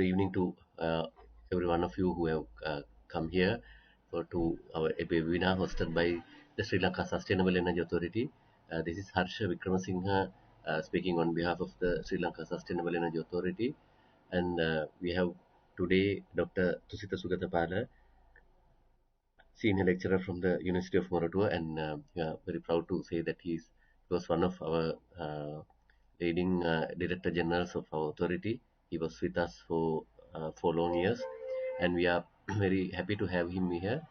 good evening to every one of you who have come here to our webinar hosted by the Sri Lanka Sustainable Energy Authority. This is Harsha Vikramasinghe speaking on behalf of the Sri Lanka Sustainable Energy Authority. And we have today Dr. Tusita Sugathapala, senior lecturer from the University of Moratuwa, and we are very proud to say that he was one of our leading director generals of our authority. He was with us for long years, and we are very happy to have him here.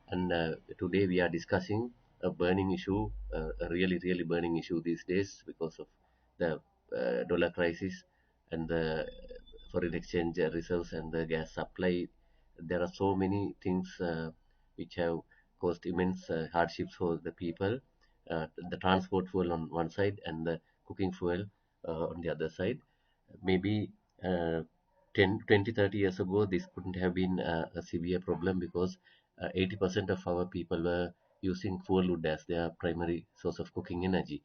And today we are discussing a burning issue, a really burning issue these days because of the dollar crisis and the foreign exchange reserves and the gas supply. There are so many things which have caused immense hardships for the people. The transport fuel on one side and the cooking fuel on the other side. Maybe uh, 10, 20, 30 years ago, this couldn't have been a severe problem because 80% of our people were using fuel wood as their primary source of cooking energy.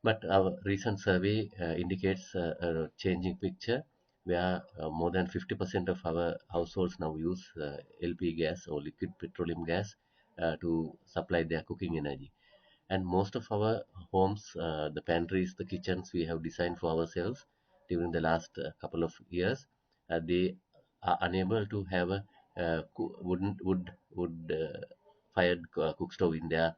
But our recent survey indicates a changing picture where more than 50% of our households now use LP gas or liquid petroleum gas to supply their cooking energy. And most of our homes, the pantries, the kitchens we have designed for ourselves during the last couple of years, they are unable to have a wood fired cook stove in their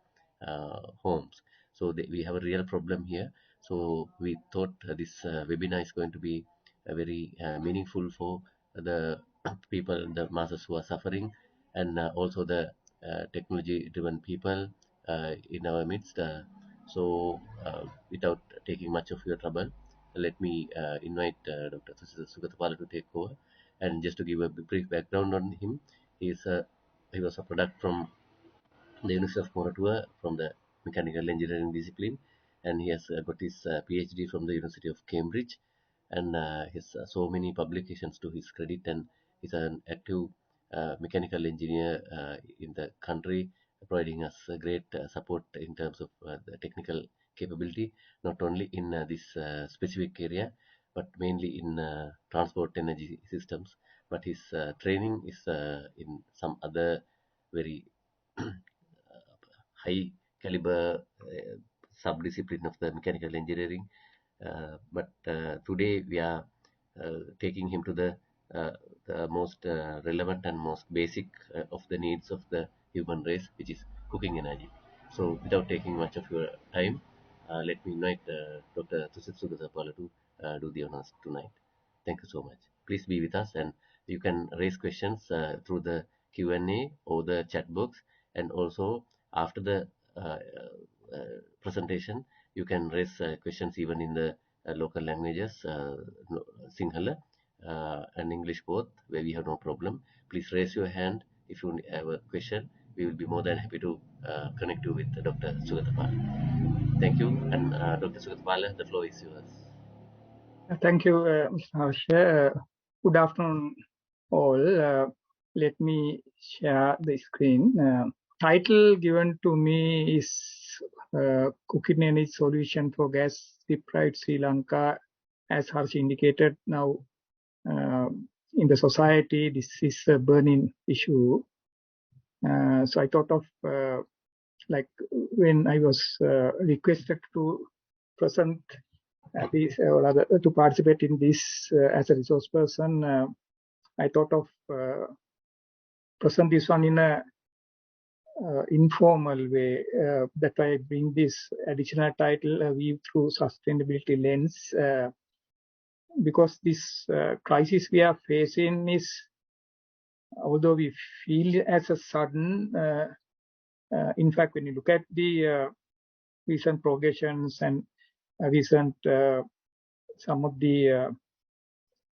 homes. So we have a real problem here. So we thought this webinar is going to be very meaningful for the people, the masses who are suffering, and also the technology-driven people in our midst. Without taking much of your trouble, let me invite Dr. Sugatapala to take over. And just to give a brief background on him, he was a product from the University of Moratuwa from the mechanical engineering discipline, and he has got his PhD from the University of Cambridge, and his so many publications to his credit, and he's an active mechanical engineer in the country, providing us great support in terms of the technical capability, not only in this specific area, but mainly in transport energy systems. But his training is in some other very high caliber sub-discipline of the mechanical engineering. But today we are taking him to the most relevant and most basic of the needs of the human race, which is cooking energy. So without taking much of your time, let me invite Dr. Tusit Sugasapala to do the honors tonight. Thank you so much. Please be with us, and you can raise questions through the Q&A or the chat box, and also after the presentation, you can raise questions even in the local languages, Sinhala and English both, where we have no problem. Please raise your hand if you have a question. We will be more than happy to connect you with Dr. Sugatapala. Thank you, and Dr. Sugatapala, the floor is yours. Thank you, Mr. Harsha. Good afternoon, all. Let me share the screen. Title given to me is Cooking Energy Solution for Gas Deprived Sri Lanka. As Harsha indicated, now in the society, this is a burning issue. So I thought of like when I was requested to present this or rather to participate in this as a resource person, I thought of present this one in a informal way. That I bring this additional title, View Through Sustainability Lens, because this crisis we are facing is, although we feel as a sudden, in fact, when you look at the recent progressions and recent some of the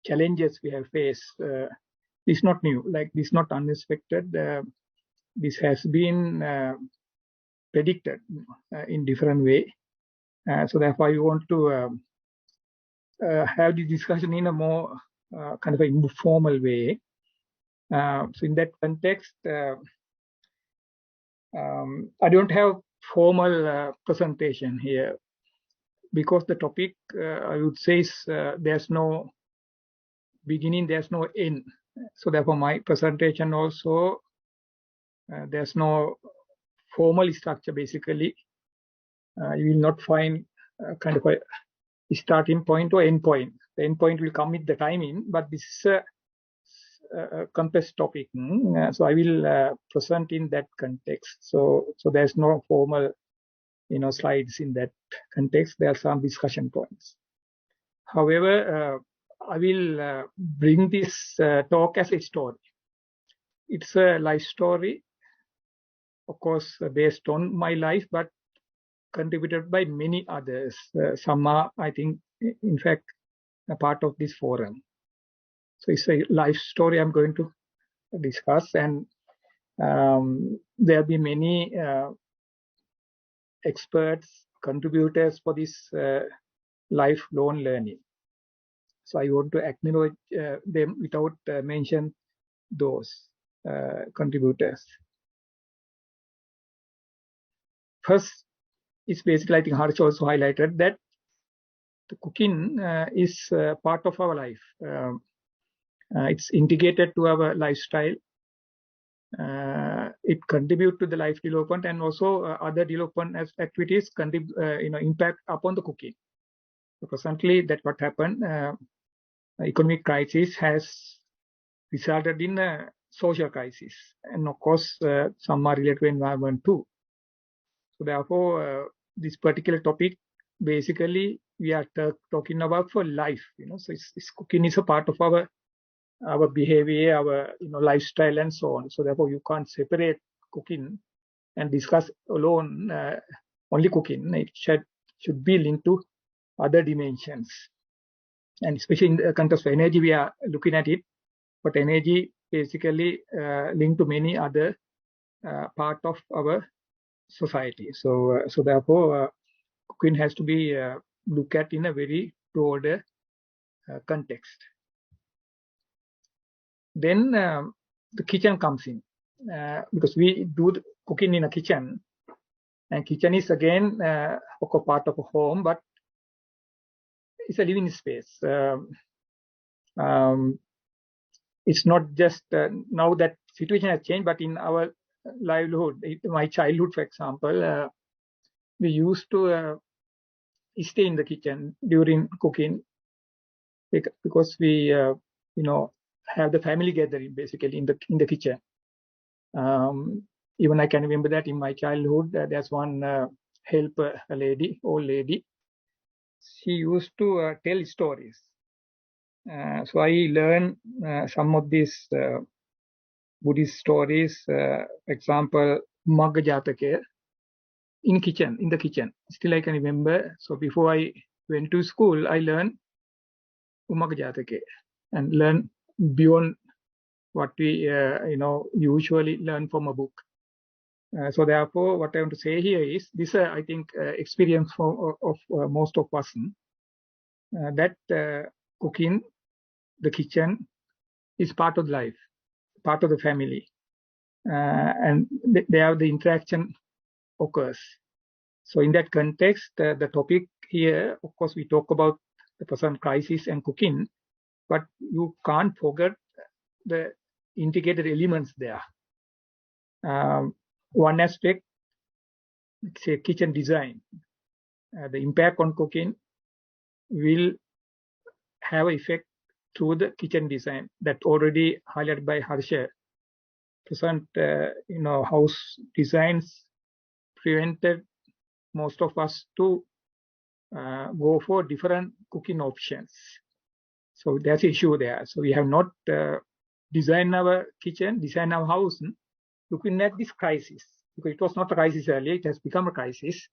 challenges we have faced, this is not new, like this is not unexpected. This has been predicted in different way. So therefore I want to have the discussion in a more kind of an informal way. So in that context, I don't have formal presentation here, because the topic I would say is there's no beginning, there's no end. So therefore, my presentation also, there's no formal structure. Basically, you will not find kind of a starting point or end point. The end point will come with the timing, but this is a complex topic. So I will present in that context. So there's no formal, slides in that context. There are some discussion points. However, I will bring this talk as a story. It's a life story, of course, based on my life, but contributed by many others. Some are, I think, in fact, a part of this forum. So it's a life story I'm going to discuss, and there'll be many experts, contributors for this lifelong learning. So I want to acknowledge them without mention those contributors. First, it's basically, I think Harsh also highlighted that the cooking is part of our life. It's integrated to our lifestyle. It contributes to the life development, and also other development as activities impact upon the cooking. So presently, that what happened. Economic crisis has resulted in a social crisis, and of course, some are related to environment too. So therefore, this particular topic, basically, we are talking about for life. So cooking is a part of our behavior, our lifestyle, and so on. So therefore, you can't separate cooking and discuss alone only cooking. It should be linked to other dimensions, and especially in the context of energy, we are looking at it. But energy basically linked to many other part of our society. So therefore, cooking has to be looked at in a very broader context. Then the kitchen comes in, because we do the cooking in a kitchen, and kitchen is again a part of a home, but it's a living space. It's not just now that situation has changed, but in our livelihood, my childhood, for example, we used to stay in the kitchen during cooking because we, have the family gathering basically in the kitchen. Even I can remember that in my childhood, there's one helper, a lady, old lady. She used to tell stories. So I learned some of these Buddhist stories. Example, Magga Jataka in the kitchen. Still I can remember. So before I went to school, I learned Magga Jataka and learn beyond what we usually learn from a book. So therefore, what I want to say here is this: I think experience of most of us that cooking, the kitchen, is part of life, part of the family, and there the interaction occurs. So in that context, the topic here, of course, we talk about the present crisis and cooking, but you can't forget the integrated elements there. One aspect, say kitchen design, the impact on cooking will have effect through the kitchen design that already highlighted by Harsha. Present, house designs prevented most of us to go for different cooking options. So there's an issue there. So we have not designed our kitchen, designed our house looking at this crisis, because it was not a crisis earlier, it has become a crisis.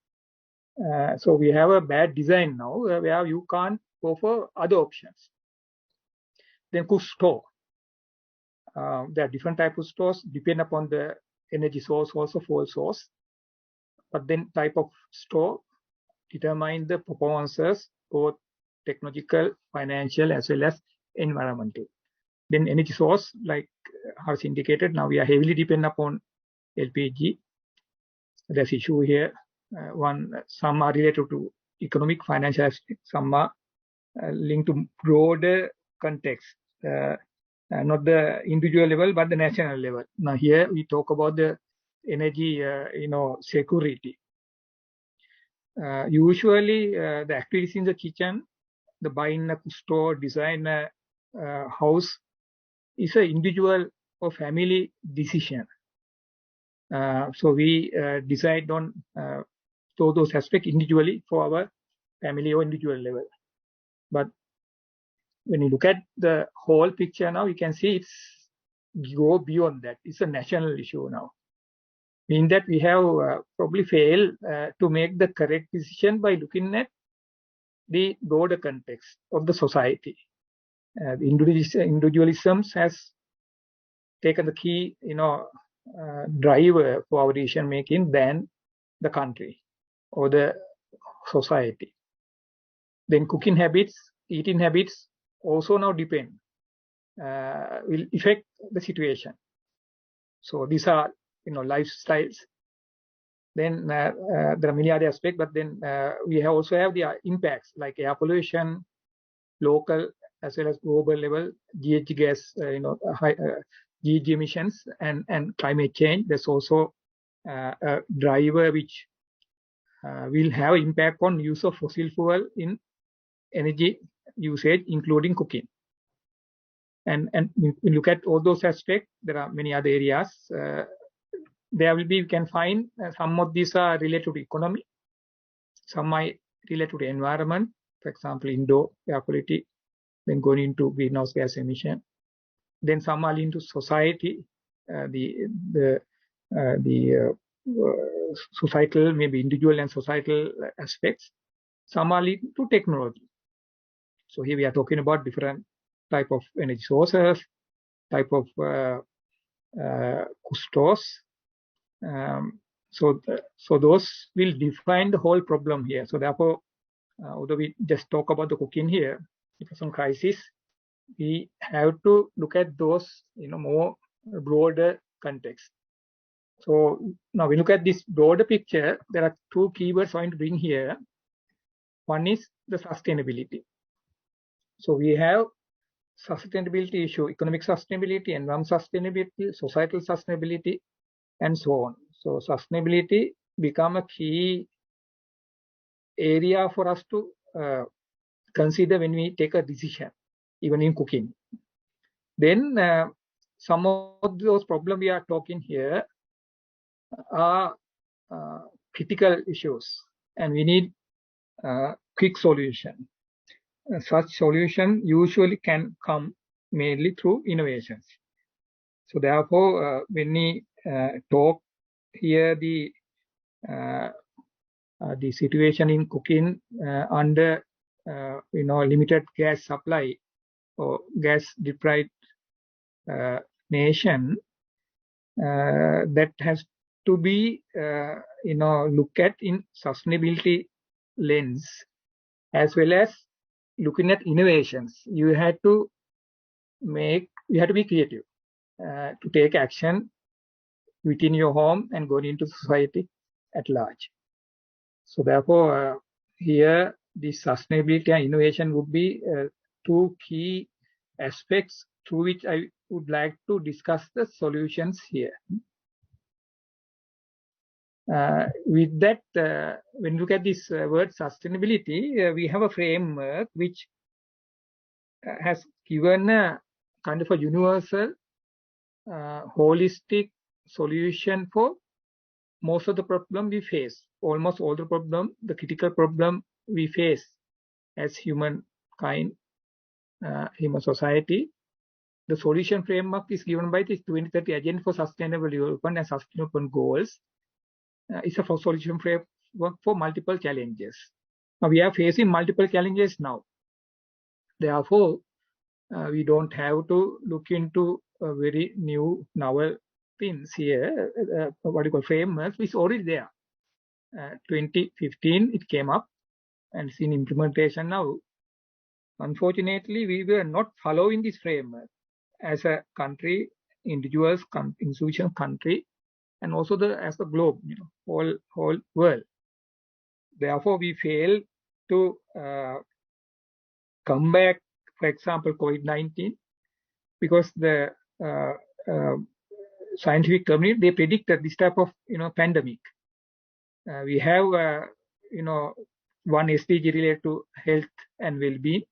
So we have a bad design now where you can't go for other options. Then cook store. There are different types of stores, depend upon the energy source, also fuel source. But then type of store determine the performances, both technological, financial, as well as environmental. Then energy source, like Harsh indicated, now we are heavily dependent upon LPG. There's issue here. Some are related to economic, financial aspects. Some are linked to broader context. not the individual level, but the national level. Now here we talk about the energy, security. Usually the activities in the kitchen, the buying a store, design a house is an individual or family decision. So we decide on those aspects individually for our family or individual level. But when you look at the whole picture now, you can see it's go beyond that. It's a national issue now. Mean that we have probably failed to make the correct decision by looking at the broader context of the society. The individualism has taken the key, driver for our decision making than the country or the society. Then cooking habits, eating habits also now depend, will affect the situation. So these are, lifestyles. Then there are many other aspects, but then we also have the impacts like air pollution, local as well as global level, GHG gas, high GHG emissions, and climate change. There's also a driver which will have impact on use of fossil fuel in energy usage, including cooking. And we look at all those aspects. There are many other areas. There will be, you can find some of these are related to economy, some are related to environment, for example, indoor air quality, then going into greenhouse gas emission. Then some are linked to society, the societal, maybe individual and societal aspects. Some are linked to technology. So here we are talking about different type of energy sources, type of stores. So those will define the whole problem here. So therefore, although we just talk about the cooking here, because of crisis, we have to look at those, more broader context. So now we look at this broader picture. There are two keywords I want to bring here. One is the sustainability. So we have sustainability issue, economic sustainability, environmental sustainability, societal sustainability, and so on. So sustainability become a key area for us to consider when we take a decision, even in cooking. Then some of those problems we are talking here are critical issues, and we need quick solution. Such solution usually can come mainly through innovations. So therefore, when we talk here the situation in cooking under limited gas supply or gas deprived nation, that has to be looked at in sustainability lens, as well as looking at innovations. You have to be creative to take action within your home and going into society at large. So therefore, here the sustainability and innovation would be two key aspects through which I would like to discuss the solutions here. With that, when you look at this word sustainability, we have a framework which has given a kind of a universal, holistic solution for most of the problem we face, almost all the problem, the critical problem we face as humankind, human society. The solution framework is given by this 2030 Agenda for Sustainable Development and Sustainable Goals. It's a solution framework for multiple challenges. Now we are facing multiple challenges now. Therefore, we don't have to look into a very new novel things here. What you call frameworks is already there. 2015 it came up and it's in implementation now. Unfortunately, we were not following this framework as a country, individuals, institution, country, and also as the globe, whole world. Therefore, we failed to come back. For example, COVID-19, because the scientific community, they predicted this type of pandemic. We have one SDG related to health and well-being.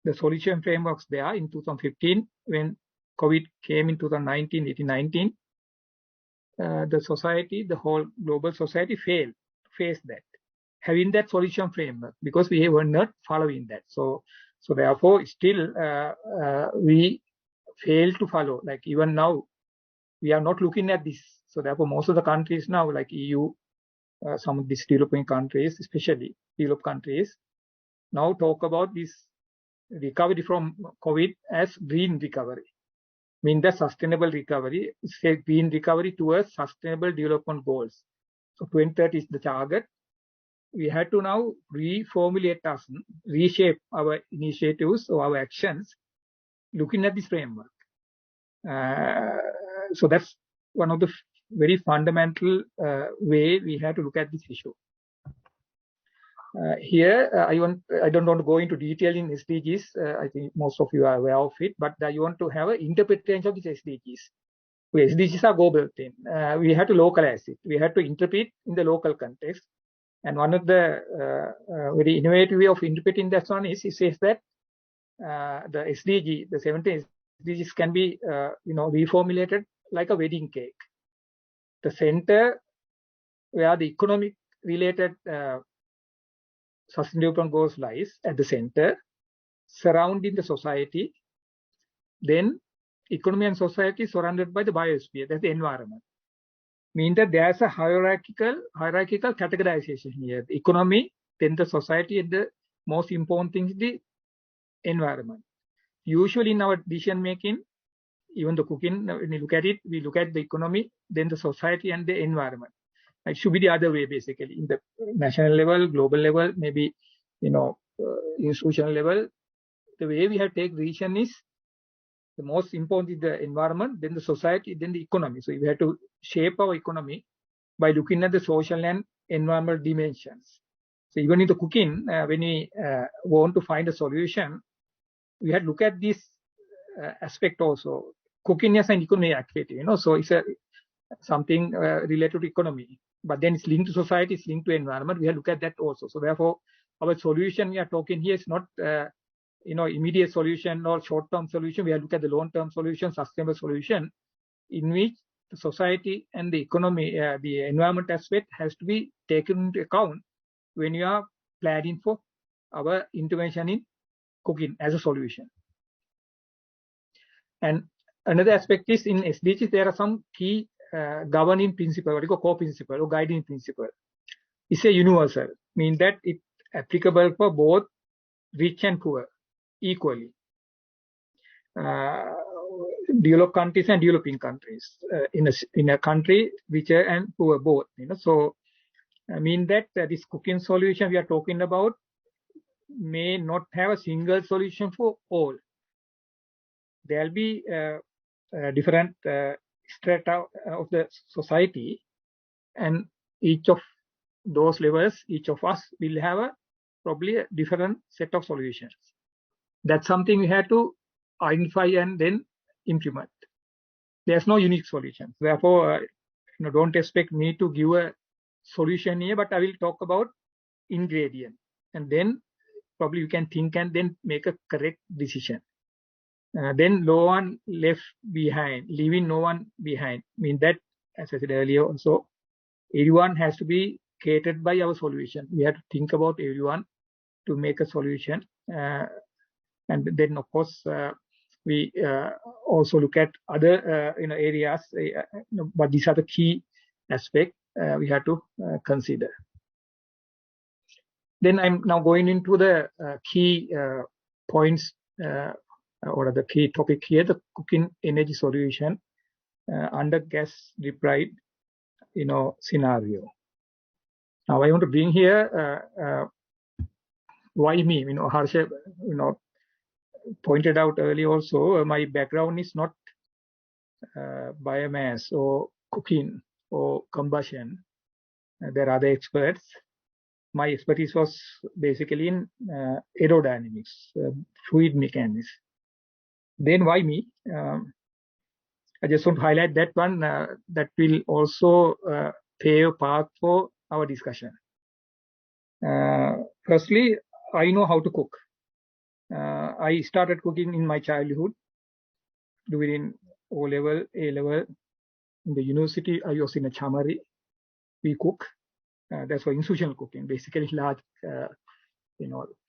The solution frameworks there in 2015 when COVID came in 2019, 2019. The society, the whole global society failed to face that, having that solution framework, because we were not following that. So therefore, still we fail to follow. Like even now, we are not looking at this. So therefore, most of the countries now, like EU, some of these developing countries, especially developed countries, now talk about this recovery from COVID as green recovery. Mean the sustainable recovery, say green recovery towards sustainable development goals. So 2030 is the target. We had to now reformulate us, reshape our initiatives or our actions, looking at this framework. So that's one of the very fundamental way we have to look at this issue. Here, I don't want to go into detail in SDGs. I think most of you are aware of it, but I want to have an interpretation of these SDGs. SDGs are global thing. We have to localize it. We have to interpret in the local context. And one of the very innovative way of interpreting that one is, it says that the SDG, the 17 SDGs can be, reformulated like a wedding cake. The center, where the economic related sustainable goals lies at the center, surrounding the society. Then economy and society surrounded by the biosphere, that's the environment. Mean that there's a hierarchical categorization here. The economy, then the society, and the most important thing is the environment. Usually in our decision making, even the cooking, when you look at it, we look at the economy, then the society and the environment. It should be the other way, basically, in the national level, global level, maybe, institutional level. The way we have to take decision is the most important is the environment, then the society, then the economy. So we have to shape our economy by looking at the social and environmental dimensions. So even in the cooking, when we want to find a solution, we have to look at this aspect also. Cooking as an economic activity, so it's something related to economy, but then it's linked to society, it's linked to environment. We have to look at that also. So therefore, our solution we are talking here is not immediate solution or short-term solution. We have to look at the long-term solution, sustainable solution, in which the society and the economy, the environment aspect has to be taken into account when you are planning for our intervention in cooking as a solution. And another aspect is in SDGs, there are some key governing principle, what you call core principle or guiding principle. It's a universal, mean that it's applicable for both rich and poor equally. Developed countries and developing countries, in a country, richer and poor both. So I mean that this cooking solution we are talking about may not have a single solution for all. There'll be different strata of the society, and each of those levels, each of us will have probably a different set of solutions. That's something we have to identify and then implement. There's no unique solution. Therefore, don't expect me to give a solution here, but I will talk about ingredient, and then probably you can think and then make a correct decision. Then no one left behind, leaving no one behind. Mean that, as I said earlier also, everyone has to be catered by our solution. We have to think about everyone to make a solution. And then, of course, we also look at other areas, but these are the key aspects we have to consider. Then I'm now going into the key points or the key topic here, the cooking energy solution under gas deprived scenario. Now I want to bring here why me. Harsha pointed out earlier also, my background is not biomass or cooking or combustion. There are other experts. My expertise was basically in aerodynamics, fluid mechanics. Then why me? I just want to highlight that one that will also pave path for our discussion. Firstly, I know how to cook. I started cooking in my childhood, during O level, A level. In the university, I was in a chamari. We cook. That's for institutional cooking, basically large,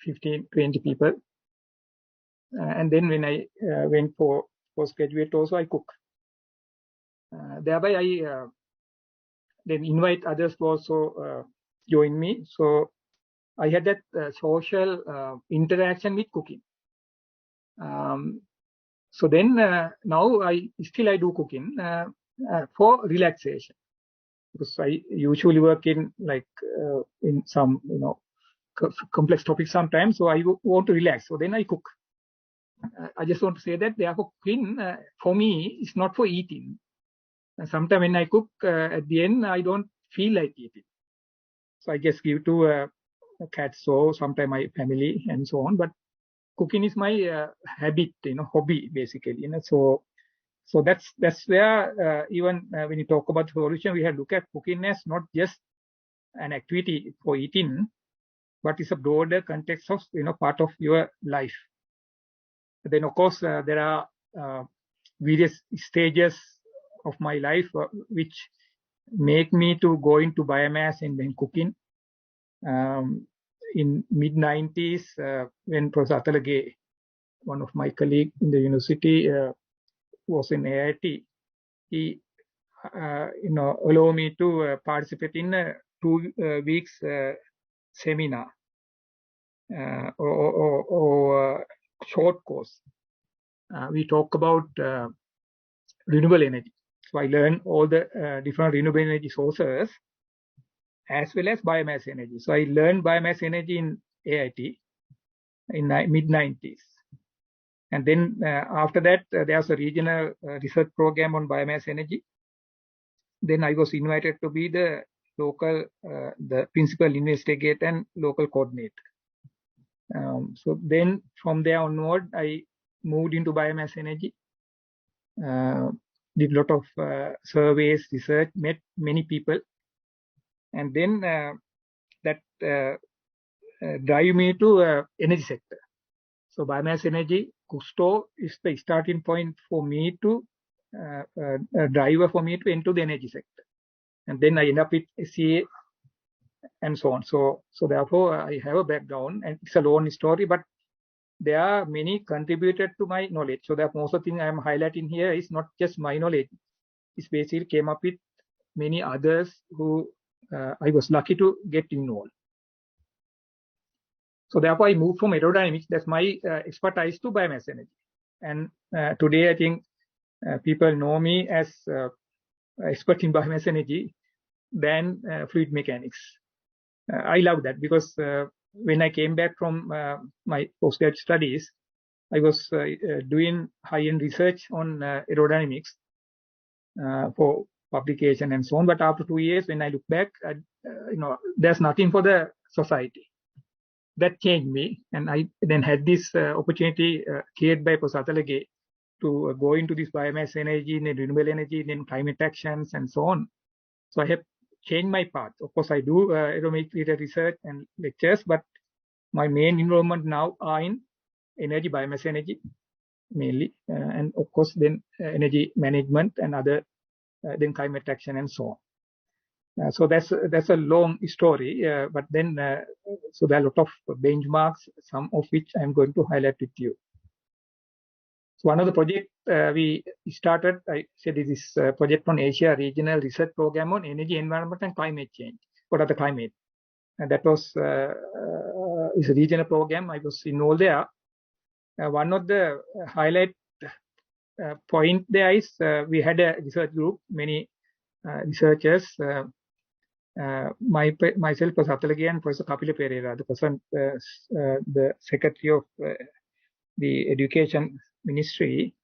15, 20 people. And then when I went for postgraduate also, I cook. Thereby, I then invite others to also join me. So I had that social interaction with cooking. So then now I do cooking for relaxation, because I usually work in in some complex topics sometimes. So I want to relax. So then I cook. I just want to say that therefore cooking for me is not for eating. Sometimes when I cook, at the end I don't feel like eating. So I just give to cats or sometimes my family and so on. But cooking is my habit, hobby basically. So that's where even when you talk about solution, we have to look at cooking as not just an activity for eating, but it's a broader context of part of your life. Then of course there are various stages of my life which make me to go into biomass and then cooking. In mid 90s, when Professor Atalage, one of my colleagues in the university, was in AIT, he allowed me to participate in a 2 weeks seminar or short course. We talk about renewable energy. So I learned all the different renewable energy sources as well as biomass energy. So I learned biomass energy in AIT in mid 90s. And then after that, there's a regional research program on biomass energy. Then I was invited to be the local, the principal investigator and local coordinator. So then from there onward, I moved into biomass energy, did a lot of surveys, research, met many people. And then that drive me to energy sector. So biomass energy, Kusto is the starting point for me to, a driver for me to enter the energy sector. And then I end up with SCA and so on. So therefore I have a background, and it's a long story, but there are many contributed to my knowledge. So the most of the thing I'm highlighting here is not just my knowledge. It's basically came up with many others who I was lucky to get involved. So therefore I moved from aerodynamics, that's my expertise, to biomass energy. And today I think people know me as expert in biomass energy than fluid mechanics. I love that, because when I came back from my postgraduate studies, I was doing high-end research on aerodynamics for publication and so on. But after 2 years, when I look back, there's nothing for the society. That changed me, and I then had this opportunity created by Professor Atalage to go into this biomass energy, then renewable energy, then climate actions, and so on. So I have changed my path. Of course, I do aerometric research and lectures, but my main involvement now are in energy, biomass energy mainly, and of course then energy management and other, then climate action and so on. So that's a long story, but then so there are a lot of benchmarks, some of which I'm going to highlight with you. So one of the project we started, I said this is a project on Asia Regional Research Program on Energy, Environment and Climate Change. What are the climate? And that was is a regional program. I was involved there. One of the highlight point there is we had a research group, many researchers. Myself, Professor Atalage and Professor Kapila Pereira, the Secretary of the Education Ministry.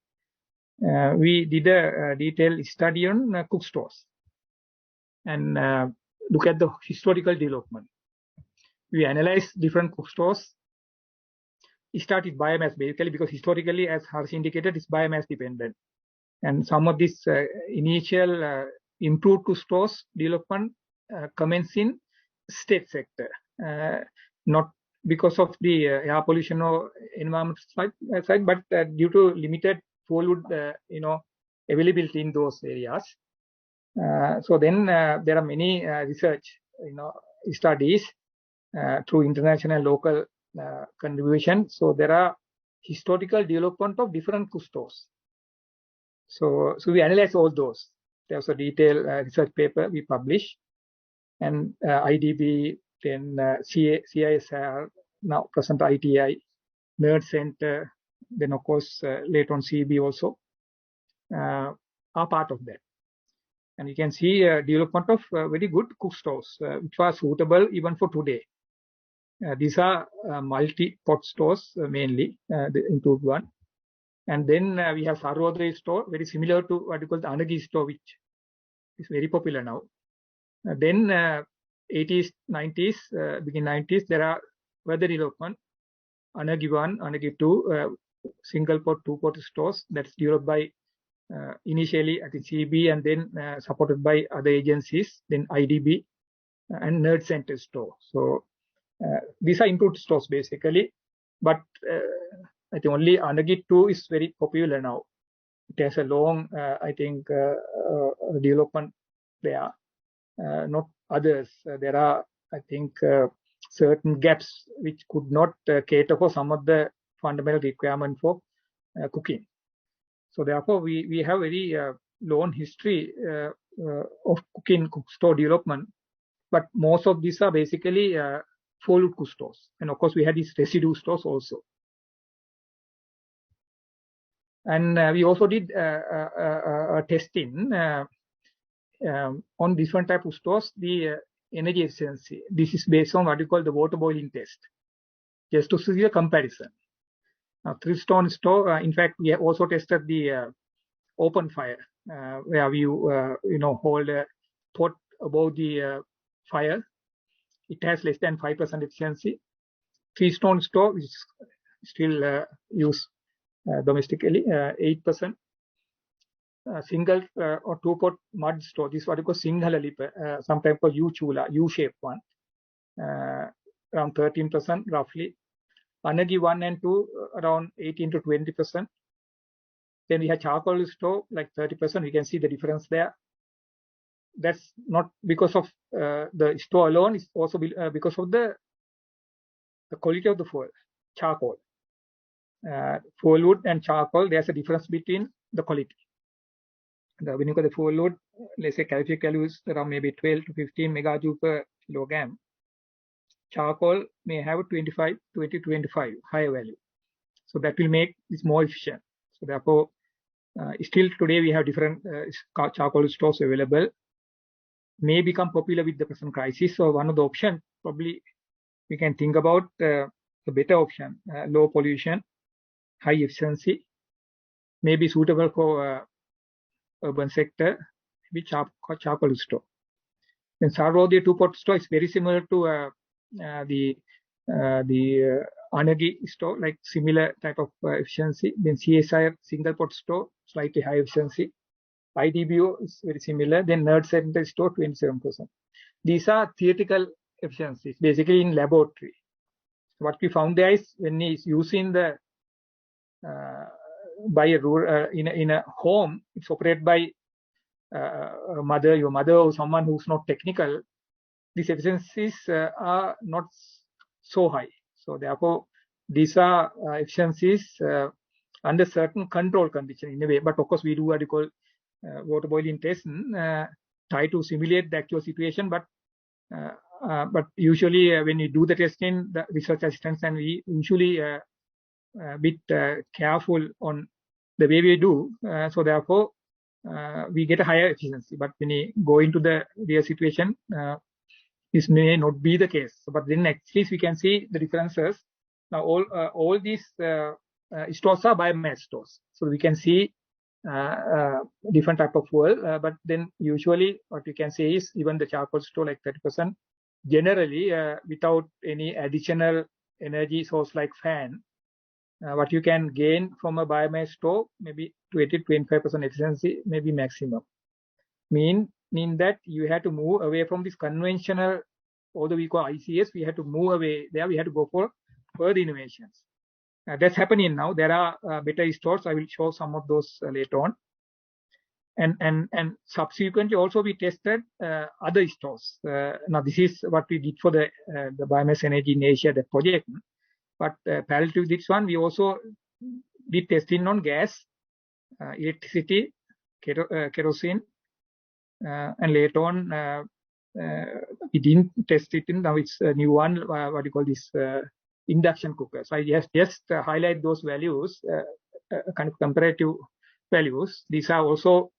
We did a detailed study on cook stores and look at the historical development. We analyzed different cook stores started biomass basically because historically, as Harsh indicated, it's biomass dependent. And some of this initial improved stores development commence in state sector, not because of the air pollution or environment side, but due to limited food, availability in those areas. So then there are many research, studies through international and local contribution. So there are historical development of different stores. So we analyze all those. There's a detailed research paper we publish, and IDB, then CISR, now present ITI, Nerd Center, then of course later on CB also are part of that. And you can see development of very good cook stores, which are suitable even for today. These are multi-pot stores mainly, include one. And then we have Sarvodaya store, very similar to what you call the Anagi store, which is very popular now. Then 80s, 90s, begin 90s, there are further development. Anagi 1, Anagi 2, single pot, two pot stores that's developed by initially at the CB and then supported by other agencies, then IDB and Nerd Center store. So these are improved stores basically, but I think only Anagi 2 is very popular now. It has a long, I think, development there. Not others. There are, I think, certain gaps which could not cater for some of the fundamental requirement for cooking. So therefore, we have very long history of cooking cook store development, but most of these are basically followed cook stores. And of course, we had these residue stores also. And we also did testing on different type of stores, the energy efficiency. This is based on what you call the water boiling test, just to see a comparison. Now, three-stone store, in fact, we have also tested the open fire, where you hold a pot above the fire. It has less than 5% efficiency. Three-stone store, which is still used domestically, 8%. Single or two-pot mud store, this is what you call Sinhala Lipa, sometimes called U-Chula, U-shaped one, around 13% roughly. Anagi 1 and 2, around 18 to 20%. Then we have charcoal store, like 30%. You can see the difference there. That's not because of the store alone, it's also because of the quality of the fuel, charcoal. Fuel wood and charcoal, there's a difference between the quality. When you got the fuel load, let's say calorific value is around maybe 12 to 15 megajoule per kilogram. Charcoal may have 20 to 25 higher value. So that will make it more efficient. So therefore, still today we have different charcoal stores available. May become popular with the present crisis. So one of the options probably we can think about the better option, low pollution, high efficiency, may be suitable for urban sector, which charcoal store. Then Sarvodaya two-pot store is very similar to the Anagi store, like similar type of efficiency. Then CSI single pot store, slightly high efficiency. IDBO is very similar. Then Nerd Center store, 27%. These are theoretical efficiencies, basically in laboratory. What we found there is when it's using the by a rural in a home, it's operated by your mother or someone who's not technical. These efficiencies are not so high. So therefore, these are efficiencies under certain control condition in a way. But of course, we do what you call water boiling test, try to simulate the actual situation. But usually when you do the testing, the research assistants and we usually bit careful on the way we do. So therefore, we get a higher efficiency. But when you go into the real situation, this may not be the case. But then at least we can see the differences. Now all these stores are biomass stores, so we can see different type of fuel. But then usually what you can say is even the charcoal store like 30%, generally without any additional energy source like fan, what you can gain from a biomass store, maybe 20-25% efficiency, maybe maximum. Mean that you have to move away from this conventional, although we call ICS, we have to move away there. We have to go for further innovations. That's happening now. There are better stores. I will show some of those later on. And subsequently also we tested other stores. Now this is what we did for the biomass energy in Asia, the project. But parallel to this one, we also did testing on gas, electricity, kerosene, and later on we didn't test it in. Now it's a new one. What do you call this? Induction cooker. So I just highlight those values, kind of comparative values. These are also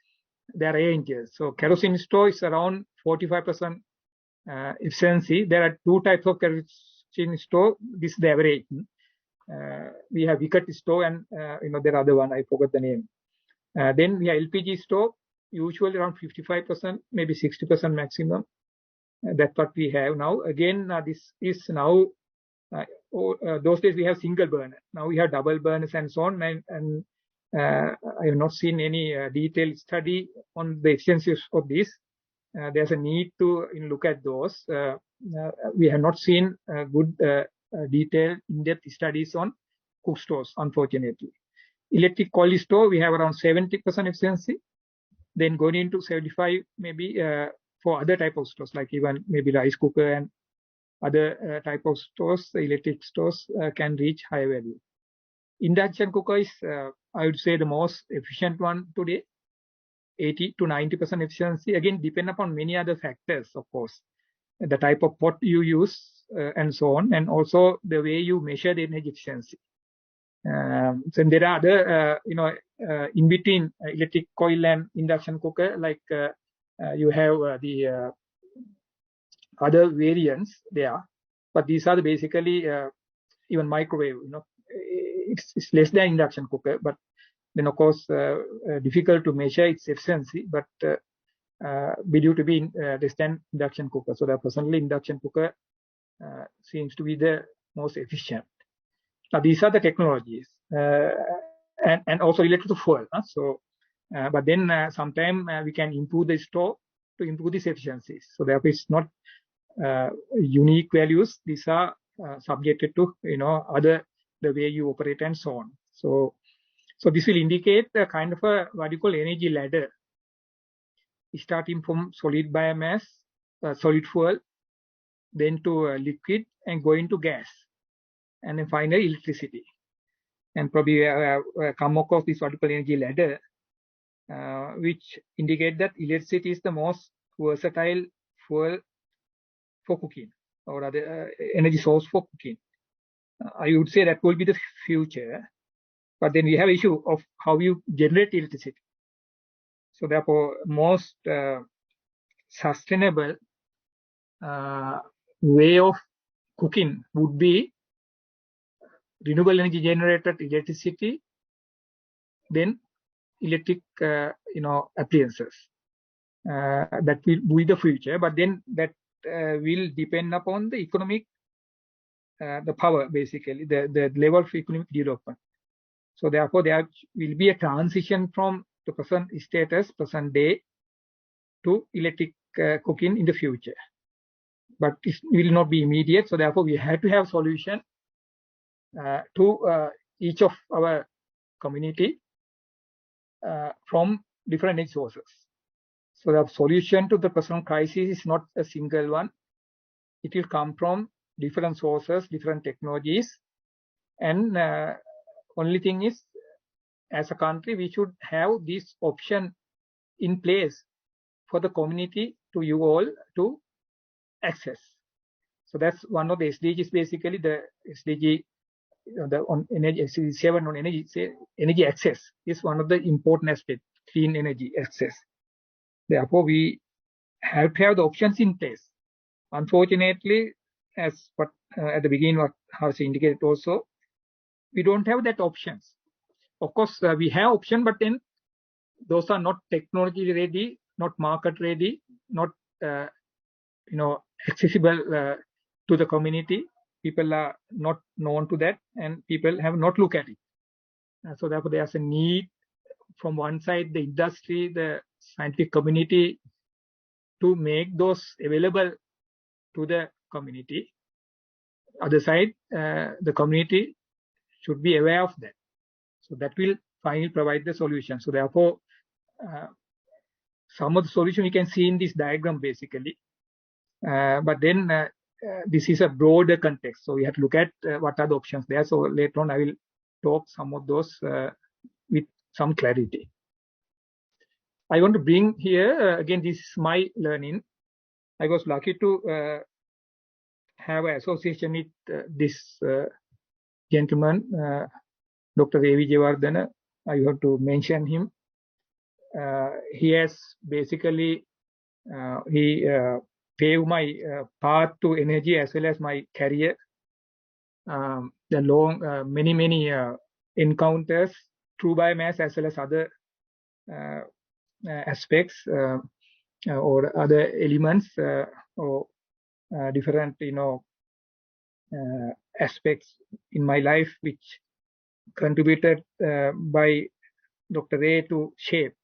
their ranges. So kerosene stove is around 45% efficiency. There are two types of kerosene stove. This is the average. We have wicket stove and there are other one. I forgot the name. Then we have LPG stove, usually around 55%, maybe 60% maximum. That's what we have now. Again, this is now. Those days we have single burner. Now we have double burners and so on. And I have not seen any detailed study on the efficiency of this. There's a need to look at those. We have not seen good detailed in-depth studies on cook stoves, unfortunately. Electric coil stove, we have around 70% efficiency. Then going into 75 maybe for other type of stoves, like even maybe rice cooker and other type of stoves, electric stoves can reach high value. Induction cooker is, I would say, the most efficient one today, 80 to 90% efficiency. Again, depend upon many other factors, of course, the type of pot you use and so on, and also the way you measure the energy efficiency. So there are other, in between electric coil and induction cooker, like you have the other variants there, but these are basically even microwave. It's less than induction cooker, but then of course difficult to measure its efficiency, but believed to be less than induction cooker. So that personally induction cooker seems to be the most efficient. Now these are the technologies, and also related to fuel. But then sometimes we can improve the stove to improve these efficiencies. So therefore it's not unique values. These are subjected to other, the way you operate and so on. So this will indicate a kind of a what you call energy ladder, starting from solid biomass, solid fuel, then to liquid, and going to gas, and then finally electricity. And probably come across this what you call energy ladder, which indicate that electricity is the most versatile fuel for cooking, or other energy source for cooking. I would say that will be the future, but then we have issue of how you generate electricity. So therefore, most sustainable way of cooking would be renewable energy generated electricity, then electric appliances. That will be the future, but then that will depend upon the economic, the power, basically, the level of economic development. So therefore, there will be a transition from the present status, present day, to electric cooking in the future. But it will not be immediate. So therefore, we have to have solution to each of our community from different energy sources. So the solution to the present crisis is not a single one. It will come from different sources, different technologies. And only thing is, as a country, we should have this option in place for the community, to you all, to access. So that's one of the SDGs, basically the SDG, on energy, SDG 7 on energy access is one of the important aspects, clean energy access. Therefore, we have to have the options in place. Unfortunately, as what at the beginning what Harsh indicated also, we don't have that options. Of course, we have option, but then those are not technology ready, not market ready, not accessible to the community. people are not known to that, and people have not looked at it. So therefore, there's a need from one side, the industry, the scientific community, to make those available to the community. Other side, the community should be aware of that. So that will finally provide the solution. So therefore, some of the solution we can see in this diagram basically. But then this is a broader context. So we have to look at what are the options there. So later on, I will talk some of those with some clarity. I want to bring here, again, this is my learning. I was lucky to have an association with this gentleman, Dr. A.V. Jayawardena. I want to mention him. He has basically, he paved my path to energy as well as my career. The long, many encounters through biomass as well as other aspects or other elements or different, aspects in my life which contributed by Dr. A to shape.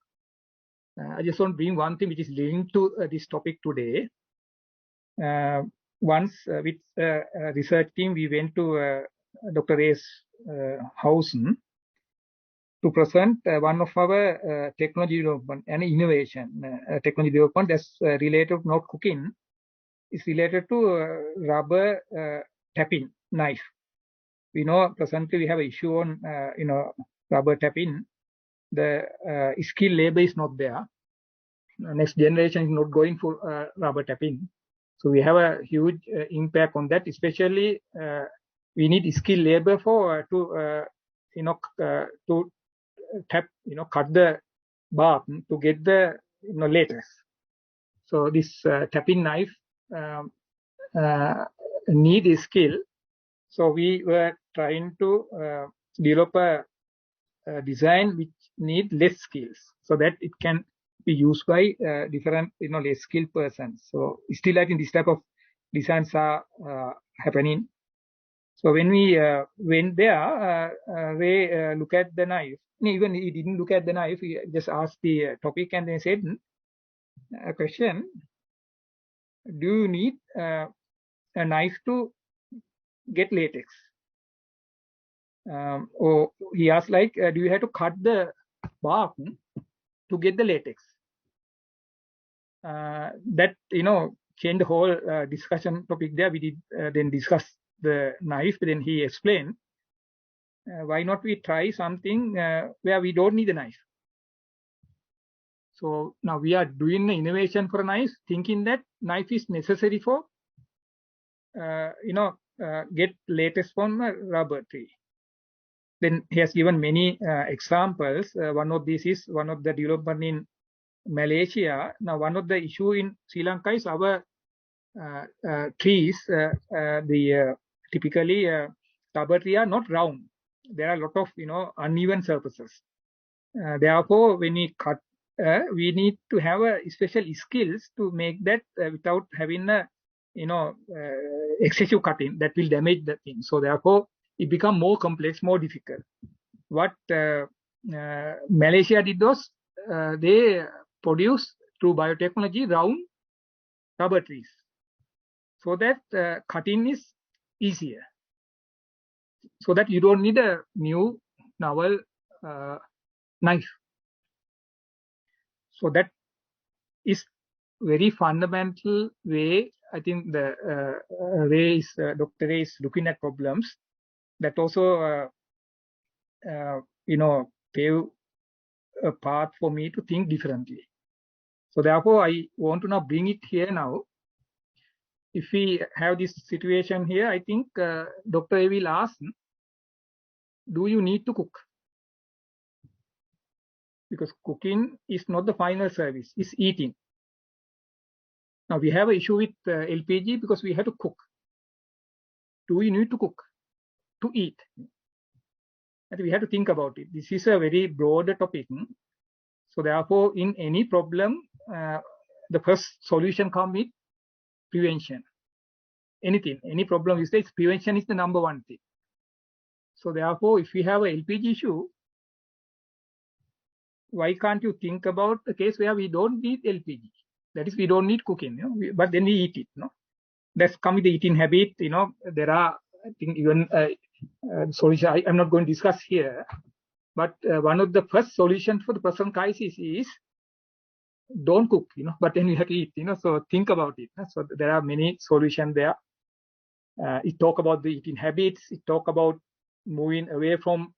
I just want to bring one thing which is linked to this topic today. Once with a research team, we went to Dr. A's house to present one of our technology development and innovation. Technology development that's related to not cooking, is related to rubber tapping knife. We know presently we have an issue on rubber tapping. The skilled labor is not there. Next generation is not going for rubber tapping. So we have a huge impact on that. Especially we need skilled labor for to tap, cut the bark to get the latex. So this tapping knife need a skill. So we were trying to develop a design which need less skills, so that it can be used by different less skilled persons. So still I think this type of designs are happening. So when we went there, Ray look at the knife. Even he didn't look at the knife. He just asked the topic and then said a question: do you need a knife to get latex? Or he asked like, do you have to cut the bark to get the latex? That changed the whole discussion topic there. We did then discuss the knife. Then he explained, why not we try something where we don't need a knife. So now we are doing the innovation for a knife, thinking that knife is necessary for get latex from a rubber tree. Then he has given many examples. One of these is one of the development in Malaysia. Now, one of the issue in Sri Lanka is our trees. Typically rubber tree are not round. There are a lot of uneven surfaces. Therefore, when we cut, we need to have special skills to make that without having a excessive cutting that will damage the thing. So therefore, it become more complex, more difficult. What Malaysia did was they produce through biotechnology round rubber trees, so that cutting is easier, so that you don't need a new novel knife. So that is very fundamental way. I think the Dr. Ray is looking at problems that also pave a path for me to think differently. So therefore, I want to now bring it here now. If we have this situation here, I think Dr. A will ask, do you need to cook? Because cooking is not the final service, it's eating. Now we have an issue with LPG because we have to cook. Do we need to cook to eat? And we have to think about it. This is a very broad topic. So therefore, in any problem, the first solution comes with prevention. anything, any problem is this, prevention is the number one thing. So therefore, if we have a LPG issue, why can't you think about a case where we don't need LPG? That is, we don't need cooking, but then we eat it. That's come with the eating habit. There are, I think, even solution. I'm not going to discuss here, but one of the first solutions for the present crisis is don't cook, but then you have to eat, So think about it. So there are many solutions there. It talk about the eating habits. It talk about moving away from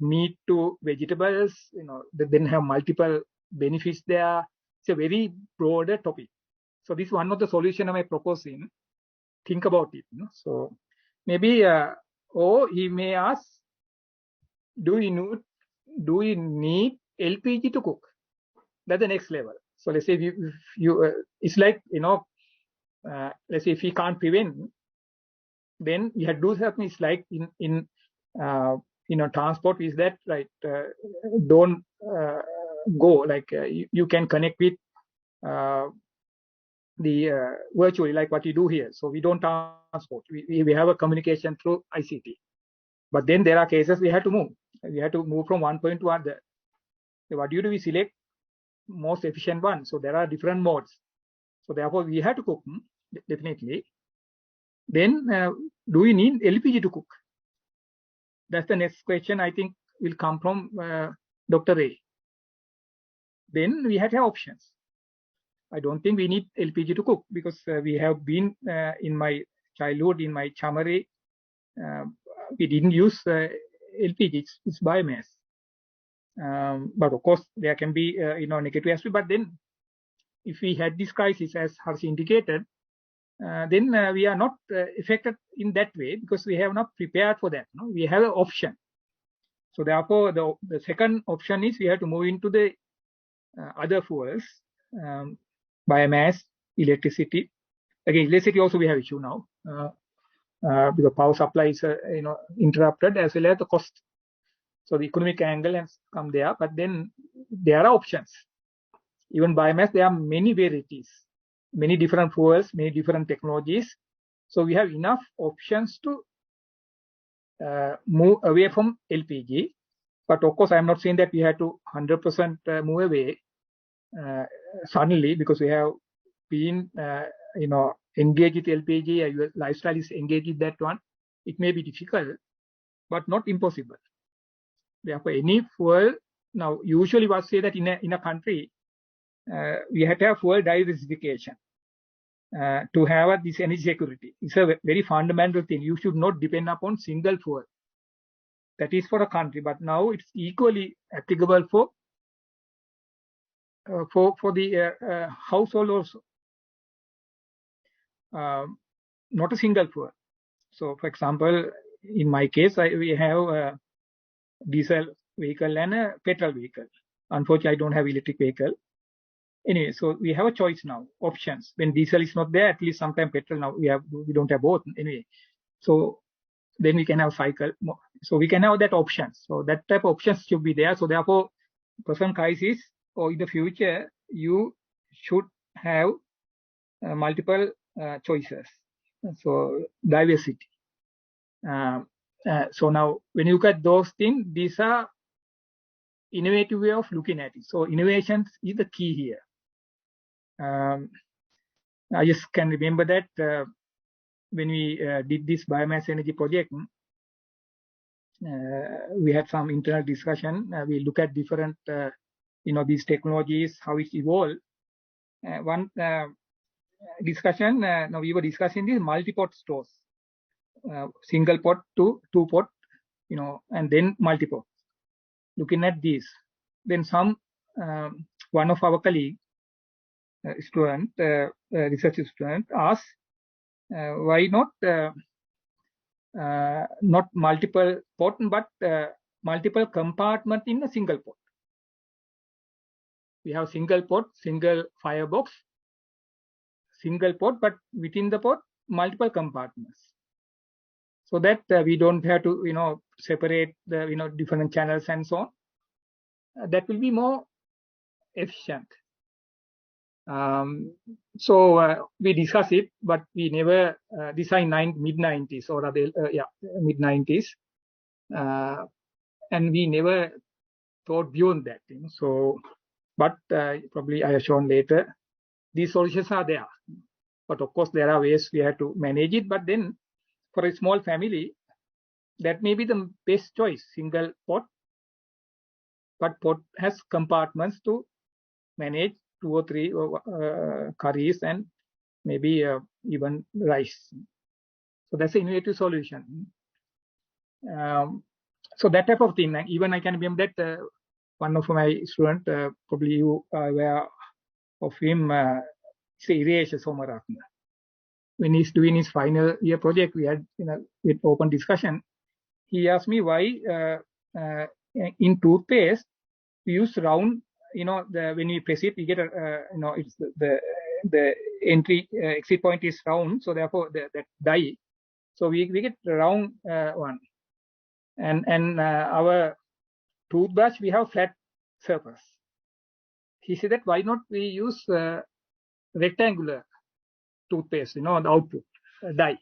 meat to vegetables. They then have multiple benefits there. It's a very broader topic. So this is one of the solution I'm proposing. Think about it. So maybe, or he may ask, do we need LPG to cook? That's the next level. So let's say if you it's like, let's say if we can't prevent, then we have to do something. It's like in transport is that right? Don't go, like you can connect with the virtually, like what you do here. So we don't transport. We have a communication through ICT. But then there are cases we have to move. We have to move from one point to other. So what do? We select most efficient one. So there are different modes. So therefore, we have to cook, definitely. Then, do we need LPG to cook? That's the next question, I think, will come from Dr. A. Then we have to have options. I don't think we need LPG to cook, because we have been in my childhood, in my chamari, we didn't use LPG, it's biomass. But of course, there can be negative aspect. But then, if we had this crisis, as Harsh indicated, then we are not affected in that way, because we have not prepared for that. We have an option. So therefore, the second option is we have to move into the other fuels, biomass, electricity. Again, electricity also we have issue now, because power supply is interrupted, as well as the cost. So the economic angle has come there, but then there are options. Even biomass, there are many varieties, many different fuels, many different technologies. So we have enough options to move away from LPG. But of course, I'm not saying that we have to 100% move away suddenly, because we have been, engaged with LPG. Your lifestyle is engaged with that one. It may be difficult, but not impossible. Therefore, any fuel, now usually we say that in a country, we have to have fuel diversification to have this energy security. It's a very fundamental thing. You should not depend upon single fuel. That is for a country, but now it's equally applicable for the household also. Not a single fuel. So, for example, in my case, we have a diesel vehicle and a petrol vehicle. Unfortunately, I don't have electric vehicle. Anyway, so we have a choice now, options. When diesel is not there, at least sometime petrol. Now we don't have both anyway. So then we can have cycle. So we can have that option. So that type of options should be there. So therefore, present crisis or in the future, you should have multiple choices. So diversity. So now, when you look at those things, these are innovative way of looking at it. So innovations is the key here. I just can remember that when we did this biomass energy project, we had some internal discussion. We look at different, these technologies, how it evolved. One discussion, now we were discussing these multi-pot stores, single pot to two pot, and then multi-pot. Looking at this, then one of our colleague, student, research student, asked, why not multiple pot, but multiple compartment in a single pot. We have single pot, single firebox, single pot, but within the pot, multiple compartments. So that we don't have to, separate the, different channels and so on. That will be more efficient. So we discuss it, but we never design mid 90s or other, mid 90s, and we never thought beyond that. So, but probably I have shown later, these solutions are there. But of course, there are ways we have to manage it. But then, for a small family, that may be the best choice. Single pot, but pot has compartments to manage 2 or 3 curries and maybe even rice. So that's an innovative solution. So that type of thing. Even I can remember that one of my students, probably you are aware of him, Iresh Somaratna. When he's doing his final year project, we had with open discussion. He asked me why in toothpaste we use round. When we press it, we get it's the entry exit point is round, so therefore that die. So we get the round one, and our toothbrush we have flat surface. He said that why not we use rectangular toothpaste, the output die.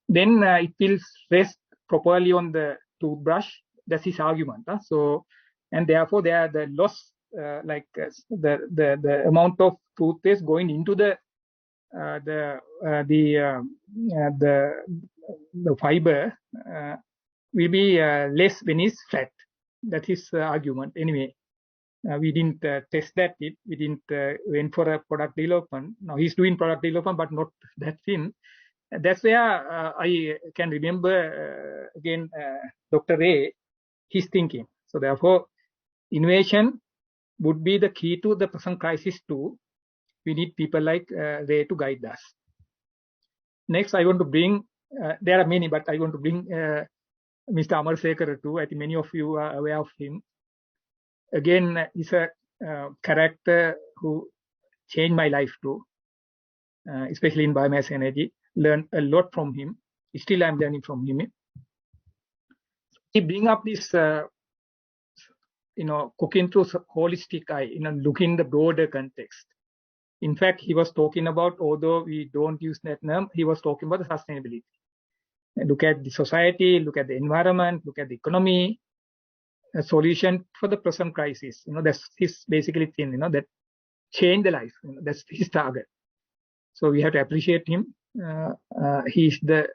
Then it will rest properly on the toothbrush. That's his argument. So, and therefore there the loss, the amount of toothpaste going into the fiber will be less when it's flat. That is argument. Anyway, we didn't test that. We didn't went for a product development. Now he's doing product development, but not that thin. That's where I can remember again Dr. Ray, his thinking. So therefore, innovation would be the key to the present crisis too. We need people like Ray to guide us. Next, I want to bring, there are many, but I want to bring Mr. Amar Sekar too. I think many of you are aware of him. Again, he's a character who changed my life too, especially in biomass energy. Learned a lot from him. Still, I'm learning from him. He bring up this, cooking through holistic eye, looking the broader context. In fact, he was talking about, although we don't use that term, he was talking about the sustainability. Look at the society, look at the environment, look at the economy, a solution for the present crisis. That's his basically thing, that change the life. That's his target. So we have to appreciate him. He's the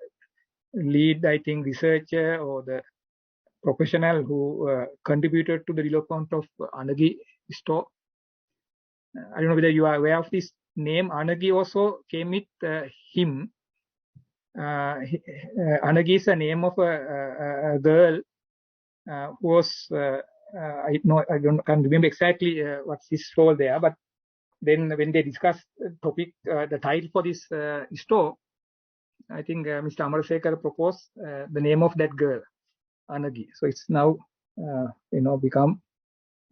lead, I think, researcher or the professional who contributed to the development of Anagi store. I don't know whether you are aware of this name. Anagi also came with him. Anagi is the name of a girl who was, can't remember exactly what's his role there, but then when they discussed the topic, the title for this store, I think Mr. Amarasekar proposed the name of that girl, Anagi. So it's now, become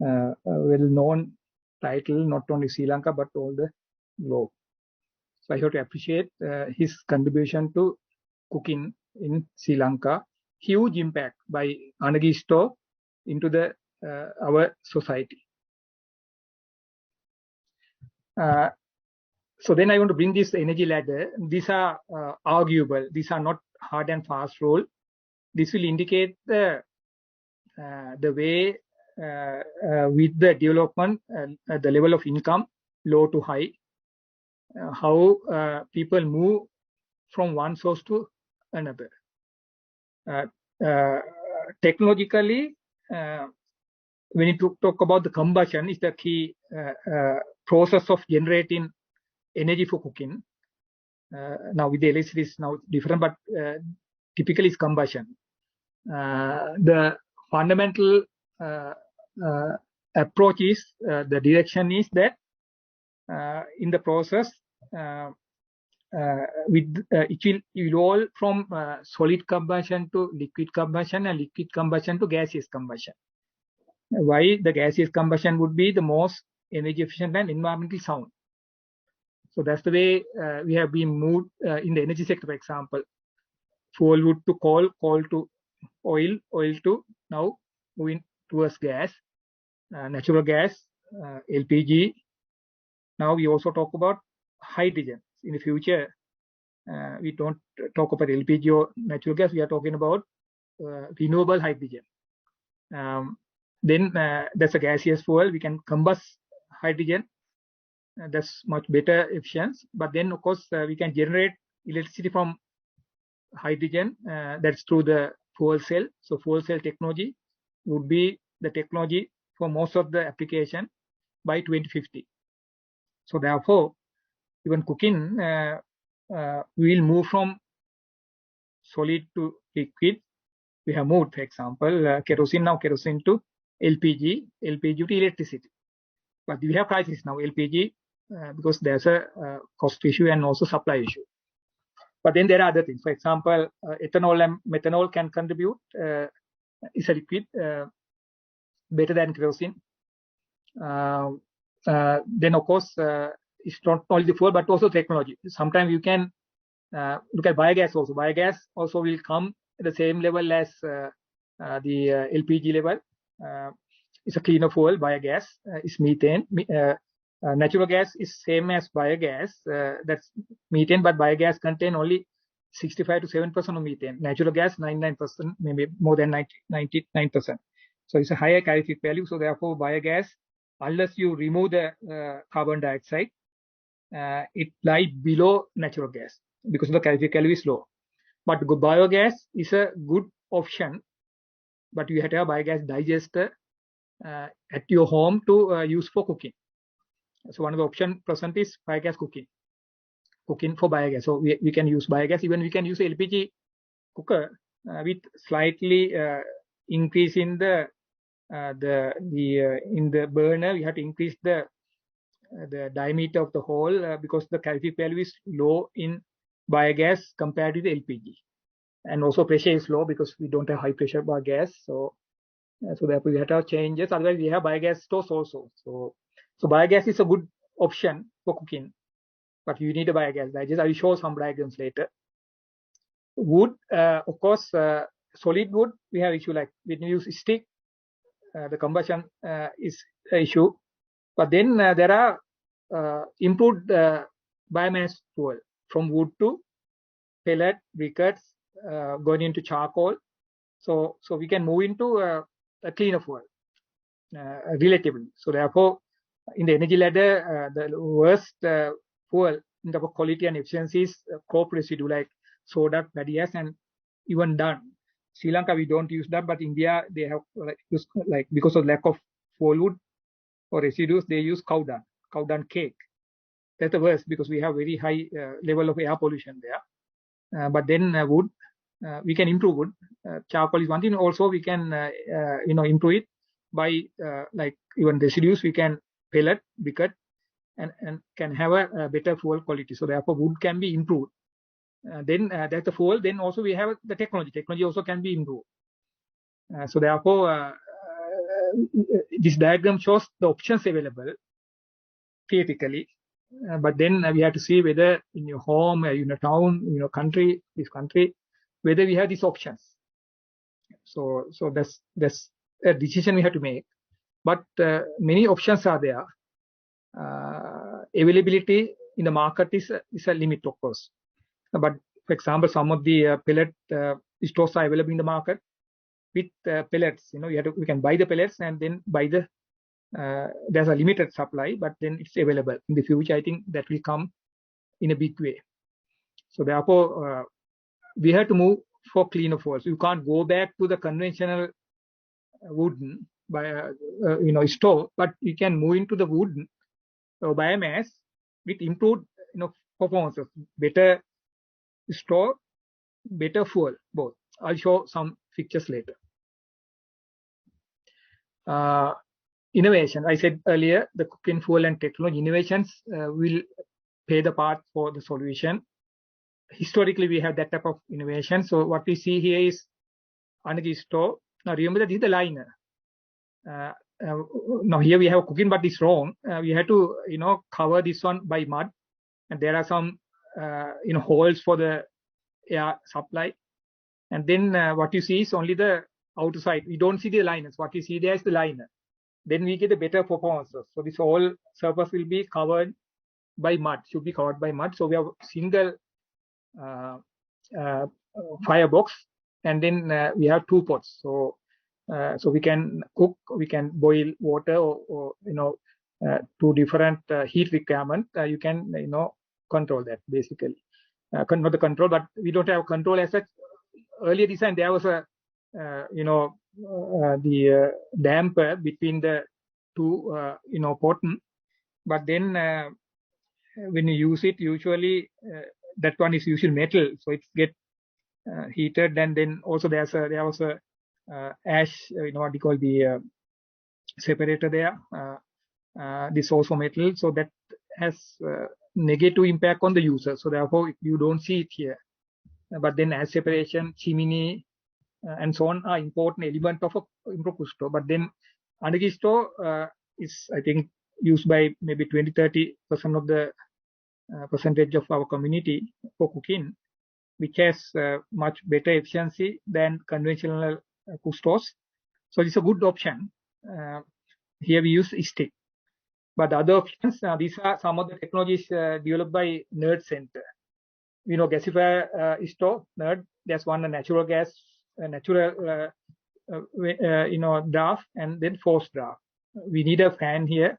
a well-known title, not only Sri Lanka, but all the globe. So I have to appreciate his contribution to cooking in Sri Lanka. Huge impact by Anagi store into the our society. So then I want to bring this energy ladder. These are arguable. These are not hard and fast rule. This will indicate the way with the development, the level of income, low to high, how people move from one source to another. Technologically, when you talk about the combustion, is the key process of generating energy for cooking. Now with the electricity is now different, but typically it's combustion. The fundamental approach is, the direction is that in the process, it will evolve from solid combustion to liquid combustion and liquid combustion to gaseous combustion. Why the gaseous combustion would be the most energy efficient and environmentally sound. So that's the way we have been moved in the energy sector, for example. Fuel wood to coal, coal to oil, oil to now moving towards gas, natural gas, LPG. Now we also talk about hydrogen. In the future, we don't talk about LPG or natural gas. We are talking about renewable hydrogen. Then that's a gaseous fuel. We can combust hydrogen. That's much better efficiency. But then, of course, we can generate electricity from hydrogen. That's through the fuel cell. So fuel cell technology would be the technology for most of the application by 2050. So therefore, even cooking, we will move from solid to liquid. We have moved, for example, kerosene to LPG, LPG to electricity. But we have crisis now, LPG, because there's a cost issue and also supply issue. But then there are other things. For example, ethanol and methanol can contribute. Is a liquid better than kerosene. Then, of course, it's not only the fuel, but also technology. Sometimes you can look at biogas also. Biogas also will come at the same level as the LPG level. It's a cleaner fuel. Biogas is methane. Natural gas is same as biogas. That's methane, but biogas contain only 65 to 7% of methane. Natural gas 99%, maybe more than 99%. So it's a higher calorific value. So therefore, biogas, unless you remove the carbon dioxide, it lies below natural gas because the calorific value is low. But biogas is a good option, but you have to have biogas digester at your home to use for cooking. So one of the options present is biogas cooking for biogas. So we can use biogas. Even we can use LPG cooker with slightly increase in the in the burner. We have to increase the diameter of the hole because the calorific value is low in biogas compared to the LPG, and also pressure is low because we don't have high pressure biogas. So therefore we have to have changes. Otherwise we have biogas stores also. So biogas is a good option for cooking, but you need a biogas digester. I will show some diagrams later. Wood, of course, solid wood, we have issue like when you use stick, the combustion is an issue. But then there are improved biomass fuel from wood to pellet, briquettes, going into charcoal. So we can move into a cleaner fuel relatively. So therefore, in the energy ladder, the worst fuel in terms of quality and efficiency is crop residue like soda, paddy ash, and even dung. Sri Lanka, we don't use that, but India, they have like because of lack of fuel wood or residues, they use cow dung cake. That's the worst because we have very high level of air pollution there. But then wood, we can improve wood. Charcoal is one thing. Also, we can improve it by like even residues. We can pellet, briquette, and can have a better fuel quality. So therefore, wood can be improved. Then that's the fuel. Then also we have the technology. Technology also can be improved. So therefore, this diagram shows the options available theoretically. But then we have to see whether in your home, in a town, country, this country, whether we have these options. So that's a decision we have to make. But many options are there. Availability in the market is a limit, of course. But for example, some of the pellet stores are available in the market with pellets. We can buy the pellets and then buy the. There's a limited supply, but then it's available in the future. I think that will come in a big way. So therefore, we have to move for cleaner fuels. You can't go back to the conventional wooden by stove, but you can move into the wooden or biomass with improved performances, better store, better fuel, both. I'll show some pictures later. Innovation. I said earlier, the cooking fuel and technology innovations will play the part for the solution. Historically, we have that type of innovation. So what we see here is energy store. Now remember that this is the liner. Now here we have cooking, but it's wrong. We have to cover this one by mud, and there are some holes for the air supply. And then what you see is only the outer side. We don't see the liners. What you see there is the liner. then we get the better performances. So this whole surface will be covered by mud, should be covered by mud. So we have single uh, uh, firebox, and then we have two pots. So we can cook, we can boil water, or two different heat requirement. You can control that basically. Not the control, but we don't have control as such. Earlier design there was a the damper between the two pot, but then when you use it, usually that one is usually metal, so it get heated, and then also there was a ash, what you call the separator there. This also metal, so that has negative impact on the user. So therefore, you don't see it here. But then ash separation, chimney, and so on are important element of a improved cook stove. But then Andaki stove is, I think, used by maybe 20-30% of the percentage of our community for cooking, which has much better efficiency than conventional cook stoves. So it's a good option. Here we use stick. But the other options, these are some of the technologies developed by Nerd Center. Gasifier stove, Nerd, there's one a natural gas, natural draft, and then forced draft. We need a fan here,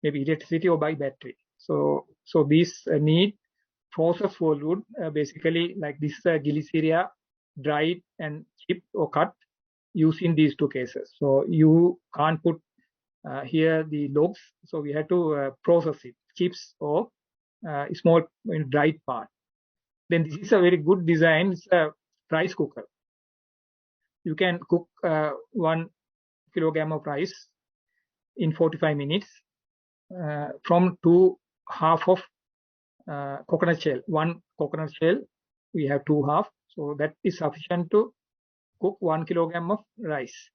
maybe electricity or by battery. So these need process for wood, basically like this glyceria, dried and chipped or cut, using these two cases. So you can't put here the logs, so we have to process it, chips or small dried part. Then this is a very good design. It's a rice cooker. You can cook 1 kilogram of rice in 45 minutes from 2 half of coconut shell. 1 coconut shell, we have 2 half, so that is sufficient to cook 1 kilogram of rice.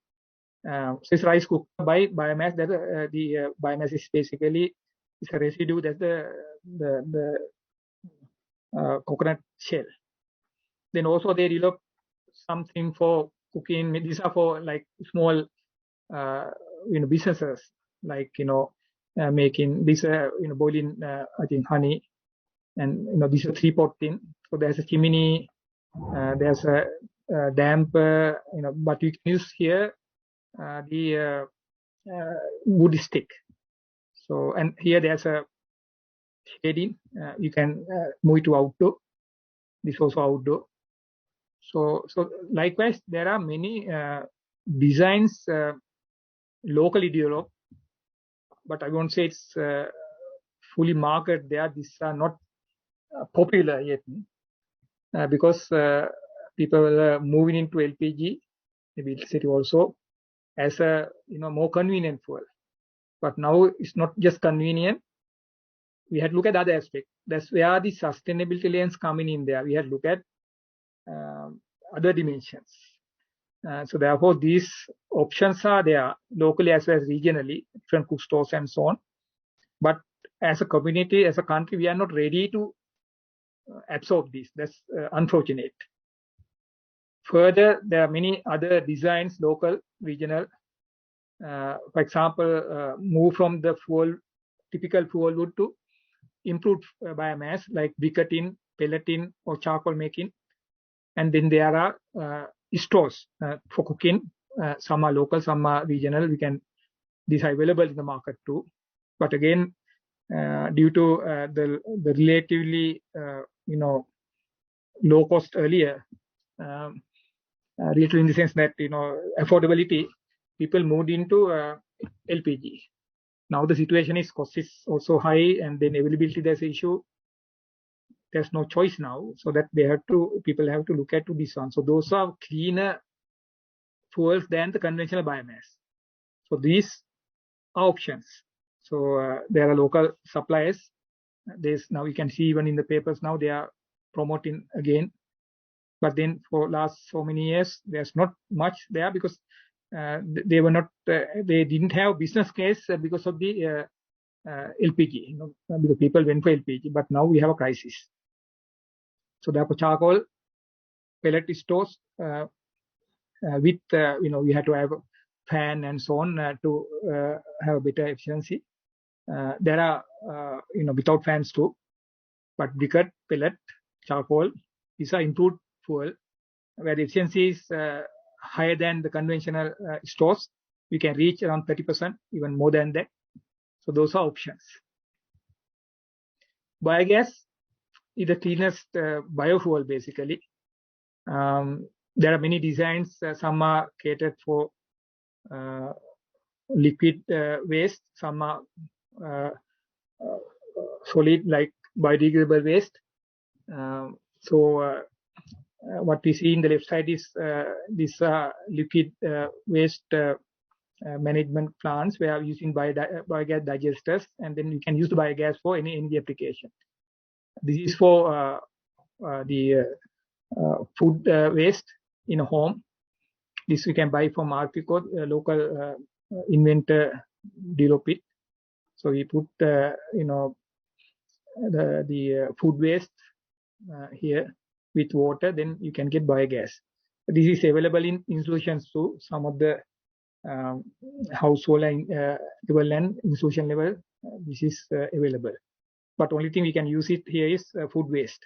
So this rice cooked by biomass. That the biomass is basically a residue. That's the coconut shell. Then also they develop something for cooking. These are for like small businesses, like making this boiling I think honey, and this is a 3-pot tin. So there's a chimney, there's a damper, but you can use here the wood stick. So, and here there's a shading. You can move it to outdoor. This also outdoor. So likewise, there are many designs locally developed, but I won't say it's fully marketed there. These are not popular yet because people are moving into LPG, maybe city also, as a more convenient fuel. But now it's not just convenient. We had to look at other aspects. That's where the sustainability lens coming in there. We had to look at other dimensions. So therefore, these options are there locally as well as regionally, different cook stores and so on. But as a community, as a country, we are not ready to absorb this. That's unfortunate. Further, there are many other designs, local, regional. For example, move from the typical fuel wood to improved biomass like briquetting, pelleting, or charcoal making. And then there are stores for cooking. Some are local, some are regional. These are available in the market too. But again, due to the relatively low cost earlier, relatively in the sense that affordability, people moved into LPG. Now the situation is cost is also high, and then availability there's an issue. There's no choice now, so that people have to look at this one. So those are cleaner fuels than the conventional biomass. So these are options. So there are local suppliers. Now you can see even in the papers now they are promoting again. But then for last so many years, there's not much there because they were not. They didn't have business case because of the LPG. Because people went for LPG. But now we have a crisis. So therefore, charcoal pellet stores with we had to have fan and so on to have a better efficiency. There are without fans too, but briquette, pellet, charcoal, these are improved fuel where the efficiency is higher than the conventional stores. We can reach around 30%, even more than that. So those are options. Biogas is the cleanest biofuel basically. There are many designs. Some are catered for liquid waste. Some are solid, like biodegradable waste. What we see in the left side is this liquid waste management plants where we are using biogas digesters, and then you can use the biogas for any energy application. This is for the food waste in a home. This we can buy from Arpicot, local inventor develop it. So we put the food waste here with water, then you can get biogas. This is available in solutions too. Some of the household level and institution level, this is available. But only thing we can use it here is food waste.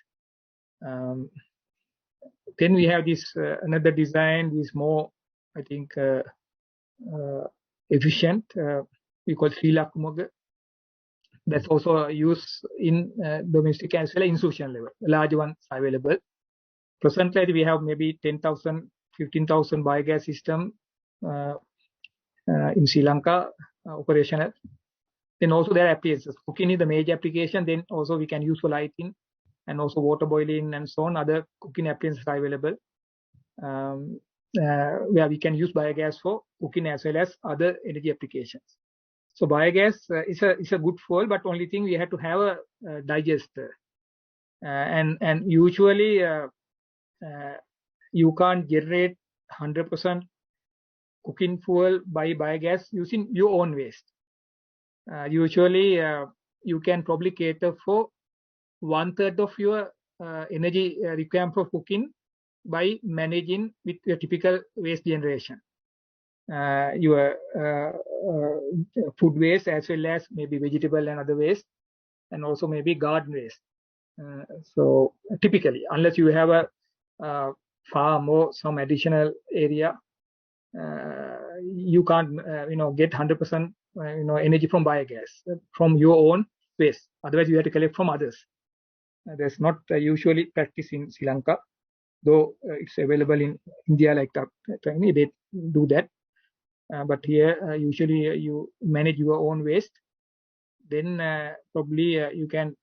Then we have this another design is more, I think, efficient. We call Sri Lanka. That's also used in domestic as well as institution level. Large ones available. Presently, we have maybe 10,000, 15,000 biogas system in Sri Lanka operational. Then also there are appliances. Cooking is the major application. Then also we can use for lighting and also water boiling and so on. Other cooking appliances are available where we can use biogas for cooking as well as other energy applications. So biogas is a good fuel, but only thing we have to have a digester. And usually you can't generate 100% cooking fuel by biogas using your own waste. Usually you can probably cater for 1/3 of your energy requirement for cooking by managing with your typical waste generation. Your food waste as well as maybe vegetable and other waste, and also maybe garden waste. So typically, unless you have a farm or some additional area, you can't get 100% energy from biogas from your own waste. Otherwise, you have to collect from others. That's not usually practiced in Sri Lanka, though it's available in India like that. They do that. But here, usually you manage your own waste. Then probably you can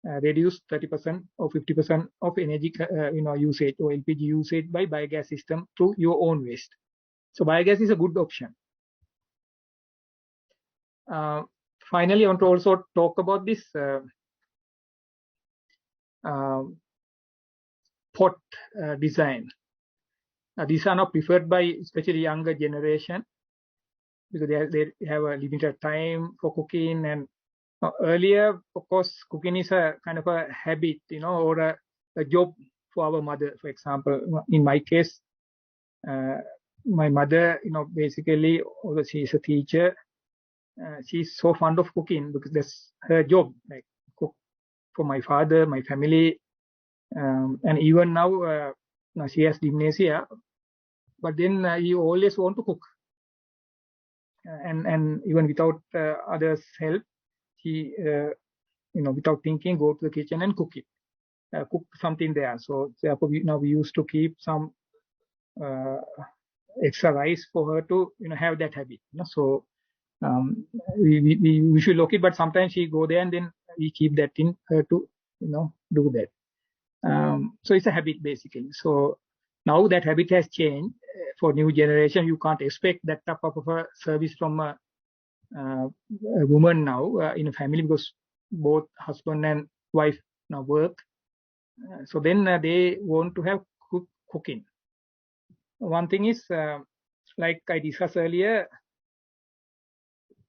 reduce 30% or 50% of energy usage or LPG usage by biogas system through your own waste. So biogas is a good option. Finally, I want to also talk about this pot design. These are not preferred by especially younger generation because they have a limited time for cooking. And earlier, of course, cooking is a kind of a habit, or a job for our mother. For example, in my case, my mother, basically, although she is a teacher, she's so fond of cooking because that's her job, like cook for my father, my family, and even now she has dementia, but then you always want to cook, and even without others' help, she without thinking go to the kitchen and cook something there. So therefore we used to keep some extra rice for her to have that habit. So we should look it, but sometimes she go there and then we keep that in her to do that. So it's a habit basically. So now that habit has changed. For new generation, you can't expect that type of a service from a woman now in a family because both husband and wife now work. So then they want to have cooking. One thing is, like I discussed earlier,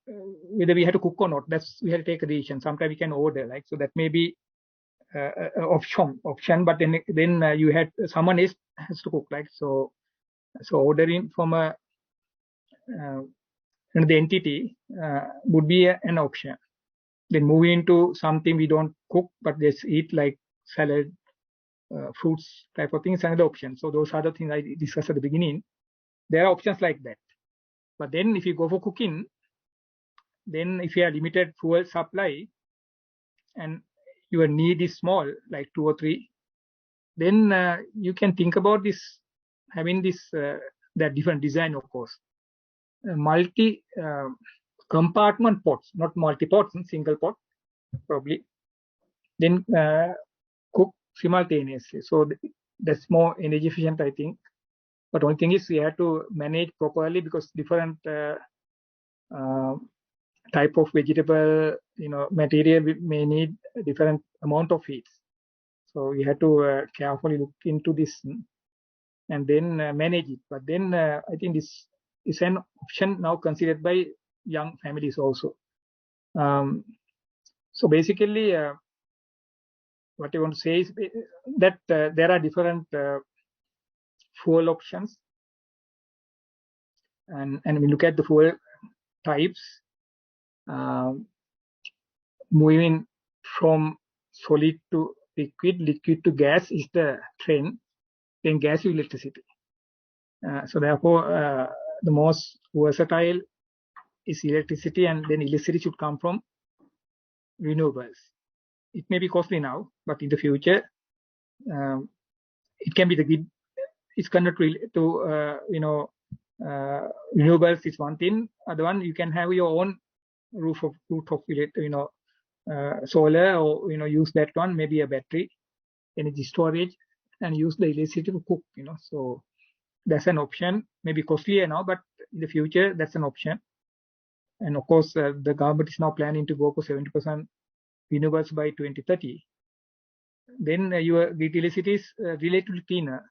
whether we have to cook or not, we have to take a decision. Sometimes we can order, like, so that may be option, but then you had someone else has to cook, like, so ordering from a another entity would be an option. Then moving into something we don't cook but just eat, like salad, fruits type of things, another option. So those are the things I discussed at the beginning. There are options like that. But then if you go for cooking, then if you have limited fuel supply and your need is small, like 2 or 3, then you can think about this, having this that different design, of course. Multi compartment pots, not multi pots, single pot probably. Then cook simultaneously. So that's more energy efficient, I think. But one thing is we have to manage properly, because different type of vegetable, material may need a different amount of heat. So we have to carefully look into this and then manage it. But then I think this is an option now considered by young families also. So basically, what I want to say is that there are different fuel options, and we look at the fuel types, moving from solid to liquid to gas is the trend, then gas to electricity. So therefore, the most versatile is electricity, and then electricity should come from renewables. It may be costly now, but in the future, it can be the grid. It's connected to renewables is one thing. Other one, you can have your own roof of solar, or use that one, maybe a battery, energy storage, and use the electricity to cook. So that's an option. Maybe costlier now, but in the future, that's an option. And of course, the government is now planning to go for 70% renewables by 2030. Then your grid electricity is relatively cleaner,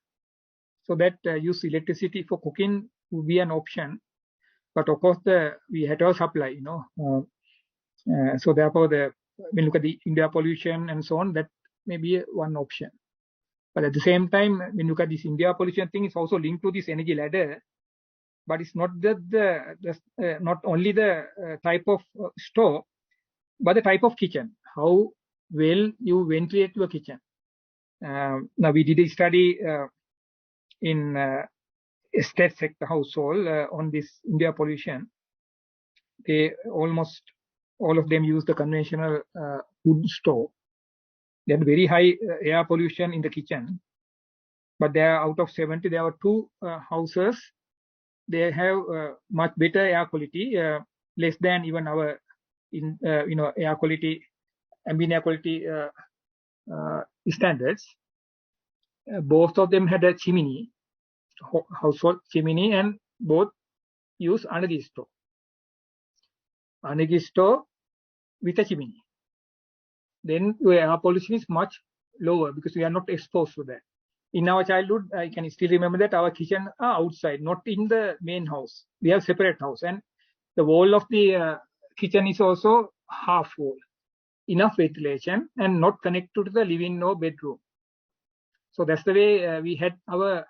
so that use electricity for cooking would be an option. But of course, we had our supply, so therefore, when you look at the India pollution and so on, that may be one option. But at the same time, when you look at this India pollution thing, it's also linked to this energy ladder. But it's not not only the type of stove, but the type of kitchen, how well you ventilate your kitchen. Now we did a study in estate sector household on this India pollution. They almost all of them use the conventional wood stove. They had very high air pollution in the kitchen, but there out of 70, there were 2 houses. They have much better air quality, less than even our air quality, ambient air quality standards. Both of them had a chimney, household chimney, and both use Anagi stove. Anagi stove with a chimney. Then your air pollution is much lower because we are not exposed to that. In our childhood, I can still remember that our kitchen are outside, not in the main house. We have separate house, and the wall of the kitchen is also half wall, enough ventilation, and not connected to the living or bedroom. So that's the way we had our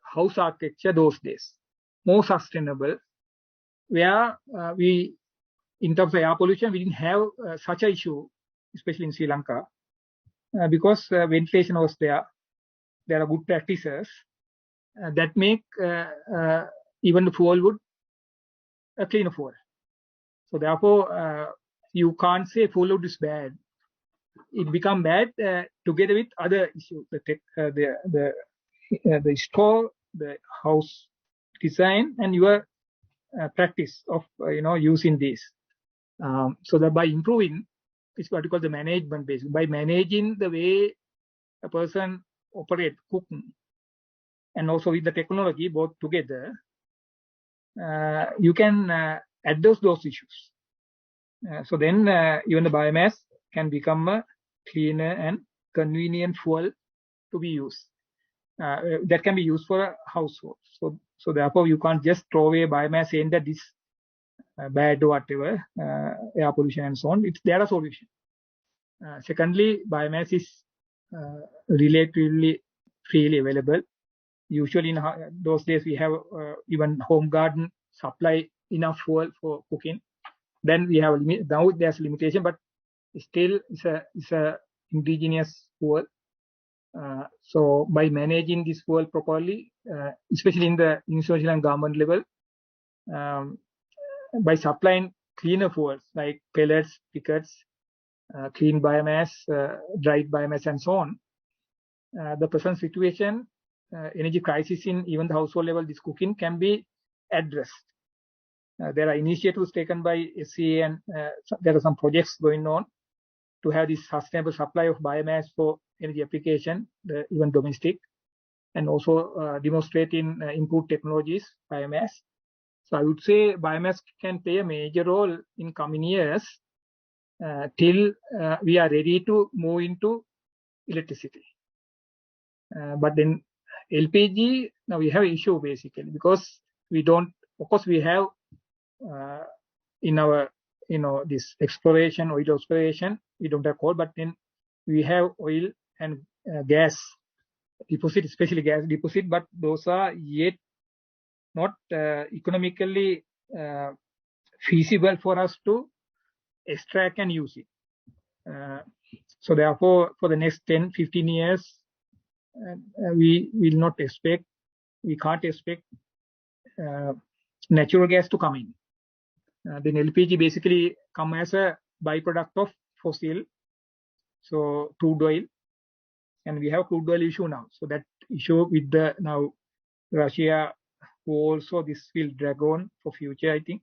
house architecture those days, more sustainable, where we, in terms of air pollution, we didn't have such an issue, especially in Sri Lanka, because ventilation was there. There are good practices that make even the fuel wood a cleaner fuel. So therefore, you can't say fuel wood is bad. It become bad together with other issues, the store, the house design, and your practice of using this. So that by improving, it's what you call the management base. By managing the way a person operate cooking, and also with the technology both together, you can address those issues. So then even the biomass can become a cleaner and convenient fuel to be used. That can be used for a household. So therefore, you can't just throw away biomass saying that this bad or whatever, air pollution and so on. There are solutions. Secondly, biomass is relatively freely available. Usually in those days, we have even home garden supply enough fuel for cooking. Then we have now there's limitation, but still it's a indigenous fuel. So by managing this fuel properly, especially in the institutional and government level, um, by supplying cleaner fuels like pellets, briquettes, clean biomass, dried biomass, and so on, the present situation, energy crisis in even the household level, this cooking can be addressed. There are initiatives taken by SCA and there are some projects going on to have this sustainable supply of biomass for energy application, even domestic, and also demonstrating improved technologies, biomass. So I would say biomass can play a major role in coming years till we are ready to move into electricity. But then LPG, now we have an issue basically because we don't, of course, we have in our, this exploration, oil exploration, we don't have coal, but then we have oil and gas deposit, especially gas deposit, but those are yet not economically feasible for us to extract and use it. So therefore, for the next 10, 15 years, we will not expect, we can't expect natural gas to come in. Then LPG basically come as a byproduct of fossil, so crude oil, and we have crude oil issue now. So that issue with the now Russia also, this will drag on for future, I think.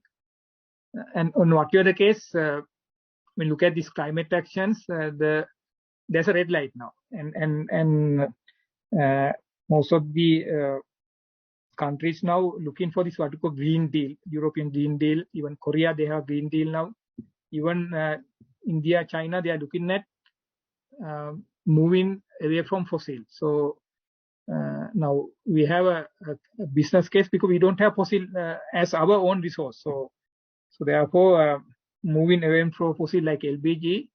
And on whatever the case, when look at these climate actions, there's a red light now, and most of the countries now looking for this what we call Green Deal, European Green Deal. Even Korea, they have Green Deal now. Even India, China, they are looking at moving away from fossil. So now we have a business case because we don't have fossil as our own resource. So therefore, moving away from fossil like LPG,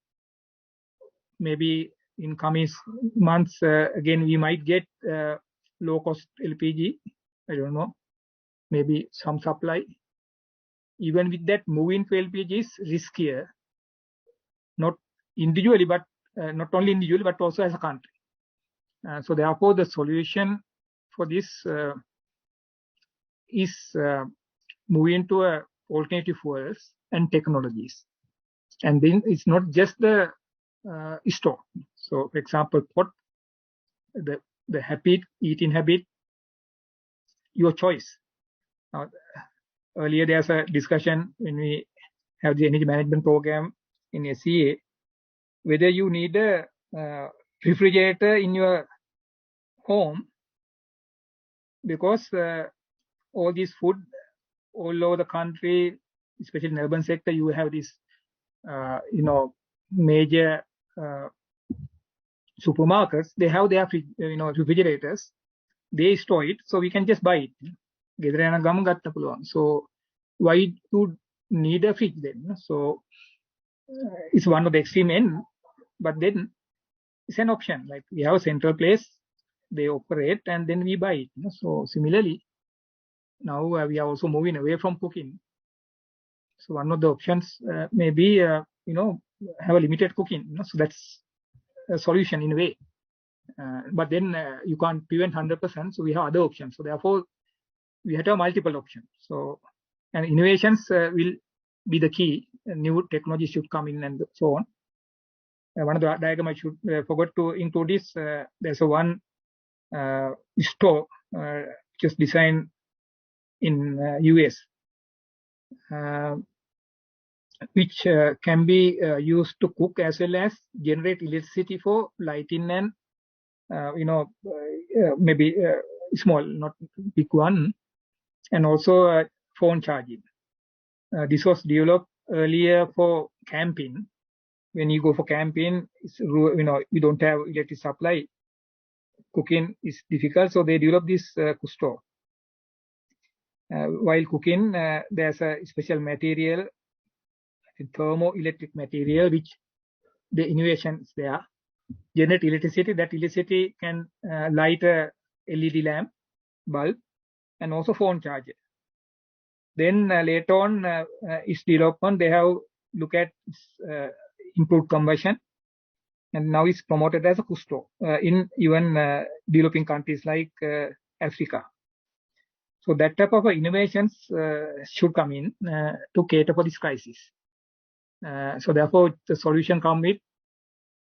maybe in coming months, again, we might get low cost LPG. I don't know, maybe some supply. Even with that, moving to LPG is riskier, not individually, but not only individually, but also as a country. So therefore, the solution for this is moving to alternative fuels and technologies. And then it's not just the store. So, for example, what the habit, eating habit, your choice. Now, earlier there's a discussion when we have the energy management program in SCA, whether you need a refrigerator in your home because all this food all over the country, especially in the urban sector, you have this, major supermarkets. They have their, refrigerators. They store it, so we can just buy it. So why you need a fridge then? So it's one of the extreme end, but then it's an option. Like we have a central place, they operate, and then we buy it. So similarly, now we are also moving away from cooking. So one of the options may be, have a limited cooking. So that's a solution in a way. But then you can't prevent 100%. So we have other options. So therefore, we have to have multiple options. So, and innovations will be the key. New technology should come in and so on. One of the diagram I should forgot to include is there's a one store just designed in US, which can be used to cook as well as generate electricity for lighting and maybe small, not big one, and also phone charging. This was developed earlier for camping. When you go for camping, you don't have electric supply. Cooking is difficult, so they developed this stove. While cooking, there's a special material, thermoelectric material, which the innovation is there. Generate electricity. That electricity can light a LED lamp, bulb, and also phone charger. Then later on, its development, they have look at improved conversion, and now it's promoted as a gusto in even developing countries like Africa. So that type of innovations should come in to cater for this crisis. So therefore, the solution come with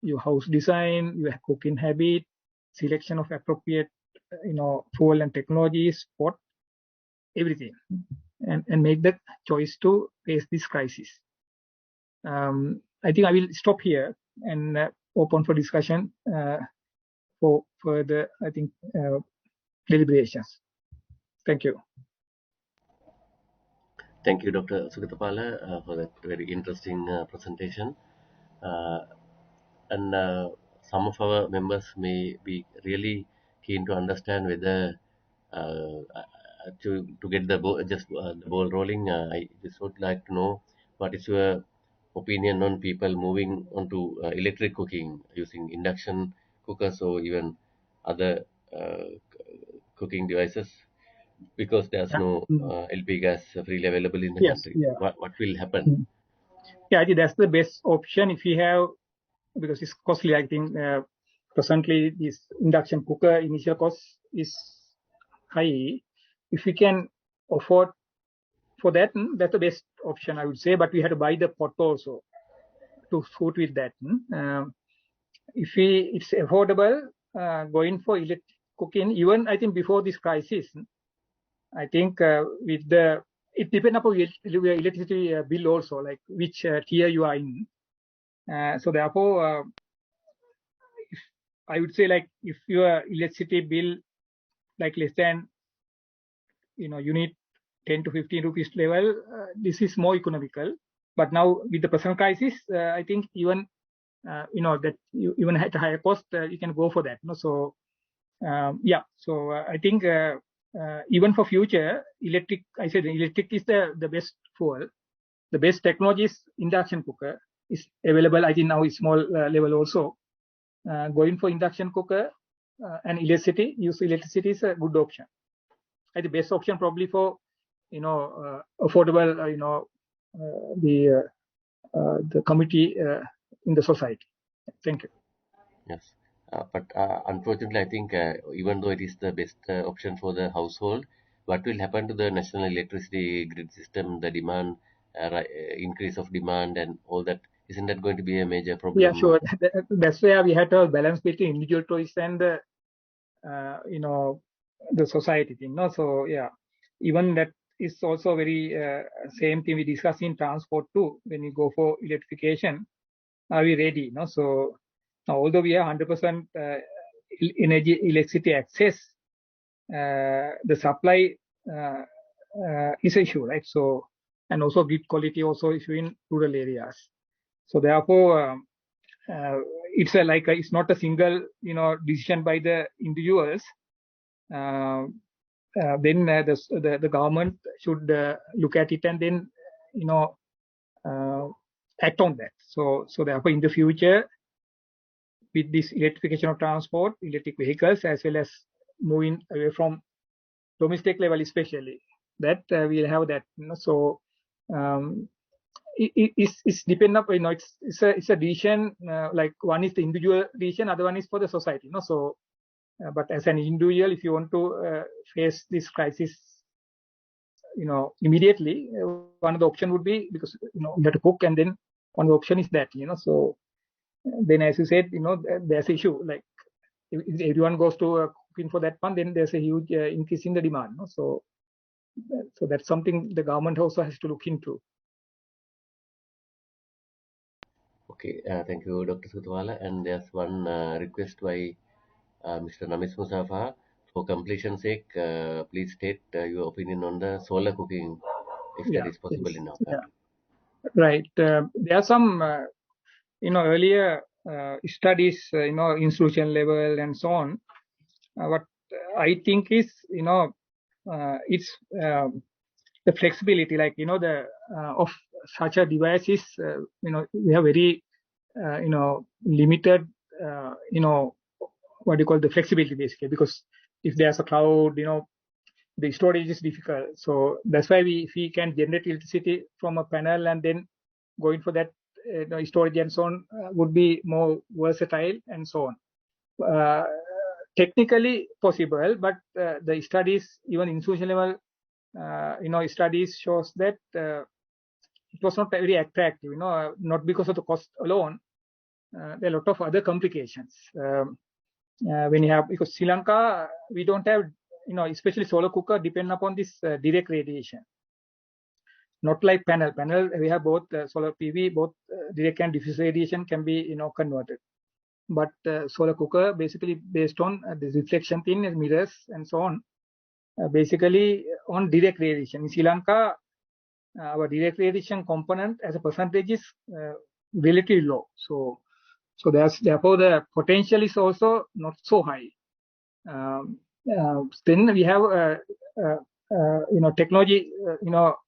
your house design, your cooking habit, selection of appropriate, fuel and technologies, spot everything, and make the choice to face this crisis. I think I will stop here and open for discussion for further, I think, deliberations. Thank you. Thank you, Dr. Sugatapala, for that very interesting presentation. Uh, and some of our members may be really keen to understand whether to get the the ball rolling. I just would like to know what is your opinion on people moving onto electric cooking using induction cookers or even other cooking devices because there's Yeah. no LP gas freely available in the Yes. country. Yeah. What will happen? Yeah, I think that's the best option if you have, because it's costly. I think presently this induction cooker initial cost is high. If we can afford for that, that's the best option, I would say. But we have to buy the pot also to suit with that. If it's affordable, going for electric cooking, even I think before this crisis, I think with the it depends upon your electricity bill also, like which tier you are in. So therefore, I would say like if your electricity bill like less than you need 10 to 15 rupees level, this is more economical. But now with the personal crisis, I think even that you even at a higher cost, you can go for that. So yeah, so I think even for future electric, I said electric is the best fuel. The best technology is induction cooker is available. I think now is small level also. Going for induction cooker and use electricity is a good option. I think the best option probably for affordable the committee in the society. Thank you. Yes. But unfortunately, I think even though it is the best option for the household, what will happen to the national electricity grid system, the demand, increase of demand and all that, isn't that going to be a major Yeah, problem? sure. That's where we had to balance between individual choice and the the society thing. No, so yeah, even that is also very same thing we discuss in transport too. When you go for electrification, are we ready? No, so now, although we have 100% energy electricity access, the supply is an issue, right? So and also grid quality also issue in rural areas. So therefore, it's not a single decision by the individuals. Then the government should look at it and then uh, act on that. So therefore, in the future, with this electrification of transport, electric vehicles, as well as moving away from domestic level, especially that we'll have that. So um, it's depend up. It's a decision. Like one is the individual decision, other one is for the society. So. But as an individual, if you want to face this crisis, immediately, one of the option would be because you have to cook, and then one of the option is that. So then, as you said, there's issue like if everyone goes to cooking for that one, then there's a huge increase in the demand. So that's something the government also has to look into. Okay, thank you, Dr. Sutwala. And there's one request by Mr. Namis Musafa. For completion's sake, please state your opinion on the solar cooking, if that Yeah. is possible Yes. in our Yeah. country. Right. There are some earlier studies, institution level and so on. What I think is, it's the flexibility, like the of such a device is, we have very, limited, what do you call the flexibility basically, because if there's a cloud, the storage is difficult. So that's why if we can generate electricity from a panel and then going for that storage and so on would be more versatile and so on. Technically possible, but the studies, even institution level, studies shows that it was not very attractive. Not because of the cost alone. There are a lot of other complications. When you have, because Sri Lanka, we don't have, especially solar cooker depend upon this direct radiation. Not like panel. Panel, we have both solar PV, both direct and diffuse radiation can be, converted. But solar cooker basically based on the reflection in mirrors and so on, basically on direct radiation. In Sri Lanka, our direct radiation component as a percentage is relatively low. So therefore the potential is also not so high. Then we have technology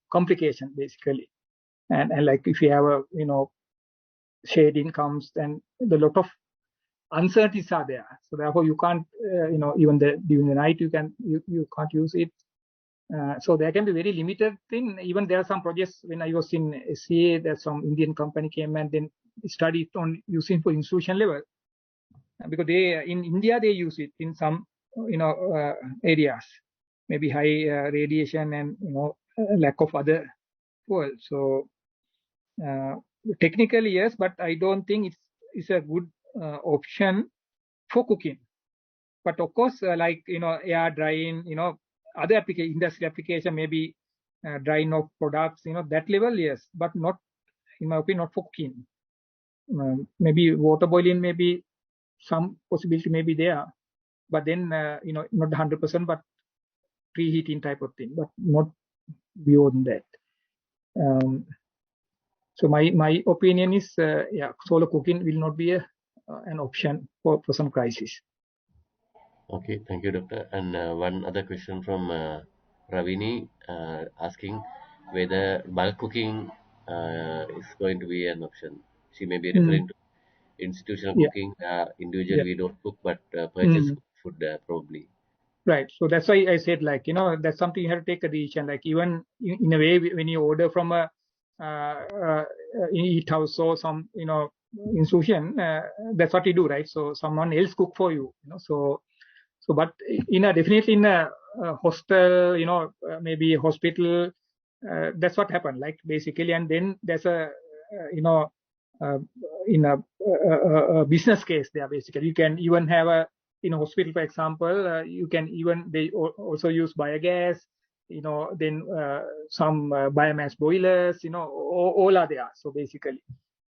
complication basically, and like if you have a shading comes, then the lot of uncertainties are there. So therefore you can't even during the night you can't use it. So there can be very limited thing. Even there are some projects when I was in SCA, there's some Indian company came and then studied on using for institution level, because they in India they use it in some areas, maybe high radiation and lack of other fuel. So technically yes, but I don't think it's a good option for cooking. But of course, like air drying, other industrial application, maybe drying of products, that level yes, but not, in my opinion, not for cooking. Maybe water boiling, maybe some possibility may be there, but then not 100%, but preheating type of thing, but not beyond that. So my opinion is, yeah, solar cooking will not be an option for some crisis. Okay, thank you, Doctor. And one other question from Ravini asking whether bulk cooking is going to be an option. She may be Mm, referring to institutional yeah, cooking. Individually, yeah. we don't cook, but purchase Mm. food probably. Right. So that's why I said, like, that's something you have to take a decision. Like, even in a way, when you order from a eat house or some, institution, that's what you do, right? So someone else cook for you, but definitely in a hostel, maybe a hospital, that's what happened, like, basically. And then there's uh, in a business case there, basically. You can even have in a hospital, for example, you can even, they also use biogas, then some biomass boilers, all are there. So basically,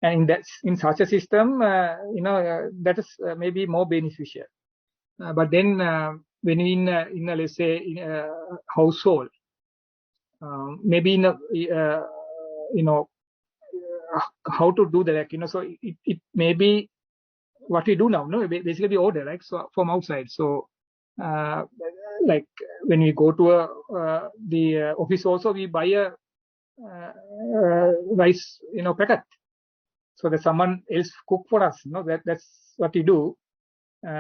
and in such a system, that is maybe more beneficial. But then when in a, let's say, in a household, maybe in a how to do that, so it may be what we do now, no, basically we order, right, so from outside. So uh, like when we go to the office also, we buy a rice packet, so that someone else cook for us, that's what we do.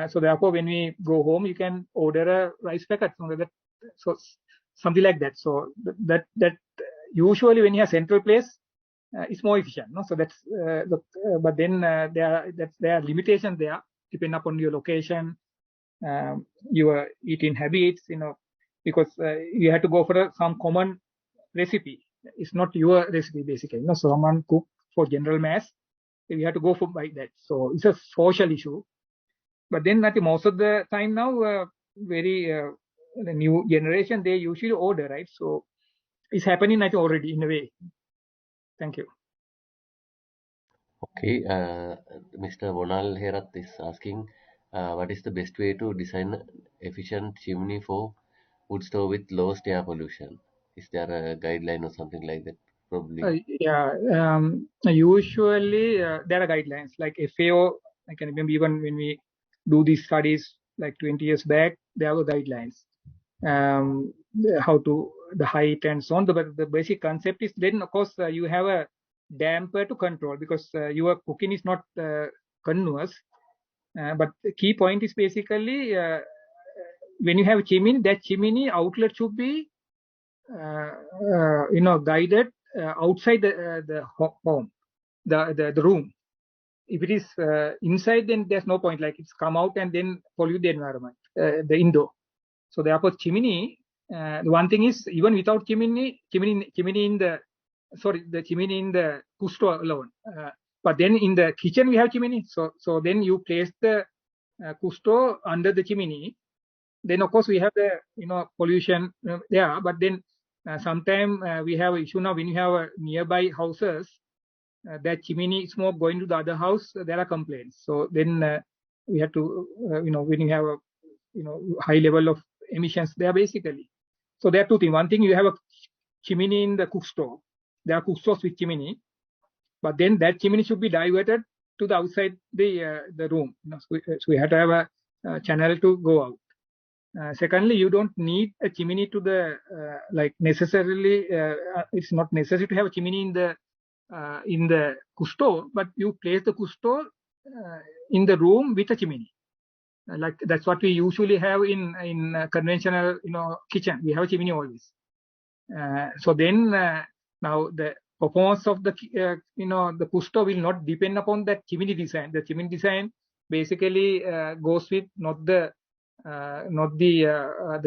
So therefore, when we go home, you can order a rice packet, so something like that. So that usually when you have central place, it's more efficient. No, so that's but then there are limitations there, depending upon your location, your eating habits, because you have to go for some common recipe. It's not your recipe basically. So someone cook for general mass, you have to go for by that. So it's a social issue. But then I think most of the time now, very the new generation, they usually order, right? So it's happening, I think, already in a way. Thank you. Okay, Mr. Vonal Herat is asking, what is the best way to design efficient chimney for wood stove with lowest air pollution? Is there a guideline or something like that? Probably. Yeah, usually there are guidelines like FAO. I can remember even when we do these studies like 20 years back, there were guidelines. How to the height and so on. But the basic concept is then, of course, you have a damper to control, because your cooking is not continuous. But the key point is basically when you have chimney, that chimney outlet should be guided outside the home, the room. If it is inside, then there's no point. Like it's come out and then pollute the environment, the indoor. So therefore, chimney. The one thing is, even without chimney in the chimney in the kusto alone. But then in the kitchen we have chimney. So then you place the kusto under the chimney. Then of course we have the pollution there. But then sometimes we have issue now when you have nearby houses. That chimney smoke going to the other house, there are complaints. So then we have to, when you have a, high level of emissions there basically. So there are two things. One thing, you have a chimney in the cook store. There are cook stores with chimney, but then that chimney should be diverted to the outside the room. So we have to have a channel to go out. Secondly, you don't need a chimney to the like necessarily. It's not necessary to have a chimney in the kusto, but you place the kusto in the room with a chimney. Like that's what we usually have in conventional kitchen. We have a chimney always. So then now the performance of the the kusto will not depend upon that chimney design. The chimney design basically goes with not the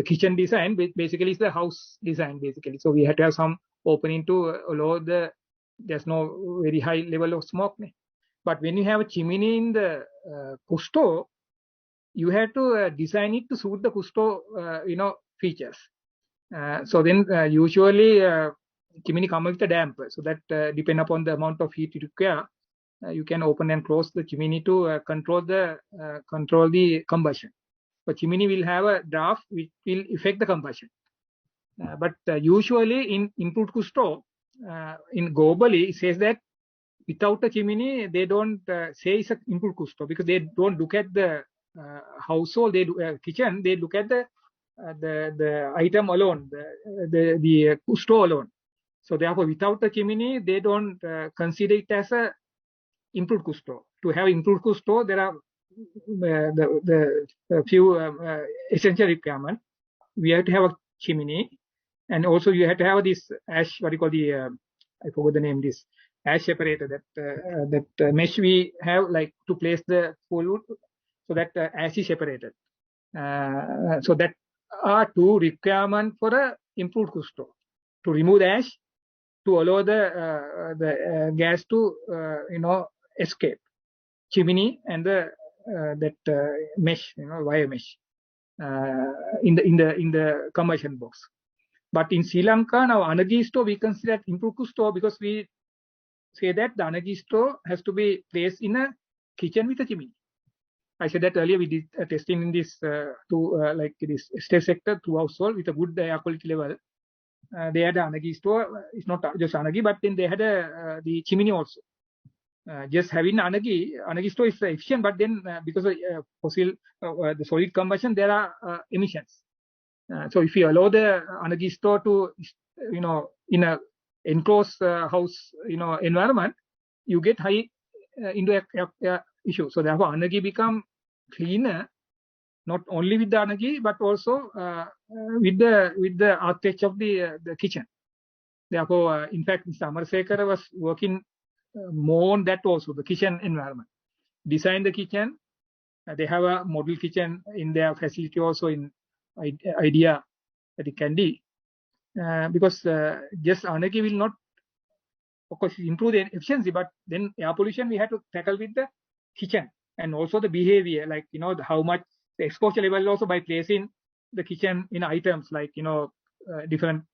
kitchen design, but basically it's the house design basically. So we have to have some opening to allow there's no very high level of smoke. But when you have a chimney in the kusto, you have to design it to suit the kusto features. So then usually chimney comes with a damper, so that depend upon the amount of heat you require, you can open and close the chimney to control the combustion. But chimney will have a draft which will affect the combustion. But usually in improved kusto, in globally, it says that without a chimney, they don't say it's an improved kusto because they don't look at the household, they do kitchen, they look at the item alone, the kusto alone. So therefore, without a chimney, they don't consider it as a improved kusto. To have improved kusto, there are the few essential requirements. We have to have a chimney, and also you have to have this ash, what you call the I forgot the name, this ash separator, that mesh we have like to place the food so that ash is separated. So that are two requirements for a improved kusto: to remove the ash, to allow the gas to escape. Chimney and the mesh, wire mesh in the combustion box. But in Sri Lanka now, energy store we consider improved kusto because we say that the energy store has to be placed in a kitchen with a chimney. I said that earlier. We did testing in this like this state sector to household with a good air quality level. They had an energy store. It's not just energy, but then they had the chimney also. Just having energy store is efficient, but then because of fossil, the solid combustion, there are emissions. So if you allow the energy store to, in a enclosed house, environment, you get high into issue. So therefore, energy become cleaner, not only with the energy, but also with the architecture of the kitchen. Therefore, in fact, Mr. Amarsekara was working more on that also, the kitchen environment. Design the kitchen. They have a model kitchen in their facility also in idea that it can be. Because just energy will not, of course, improve the efficiency, but then air pollution we have to tackle with the kitchen and also the behavior, like, how much the exposure level also by placing the kitchen in items like, different,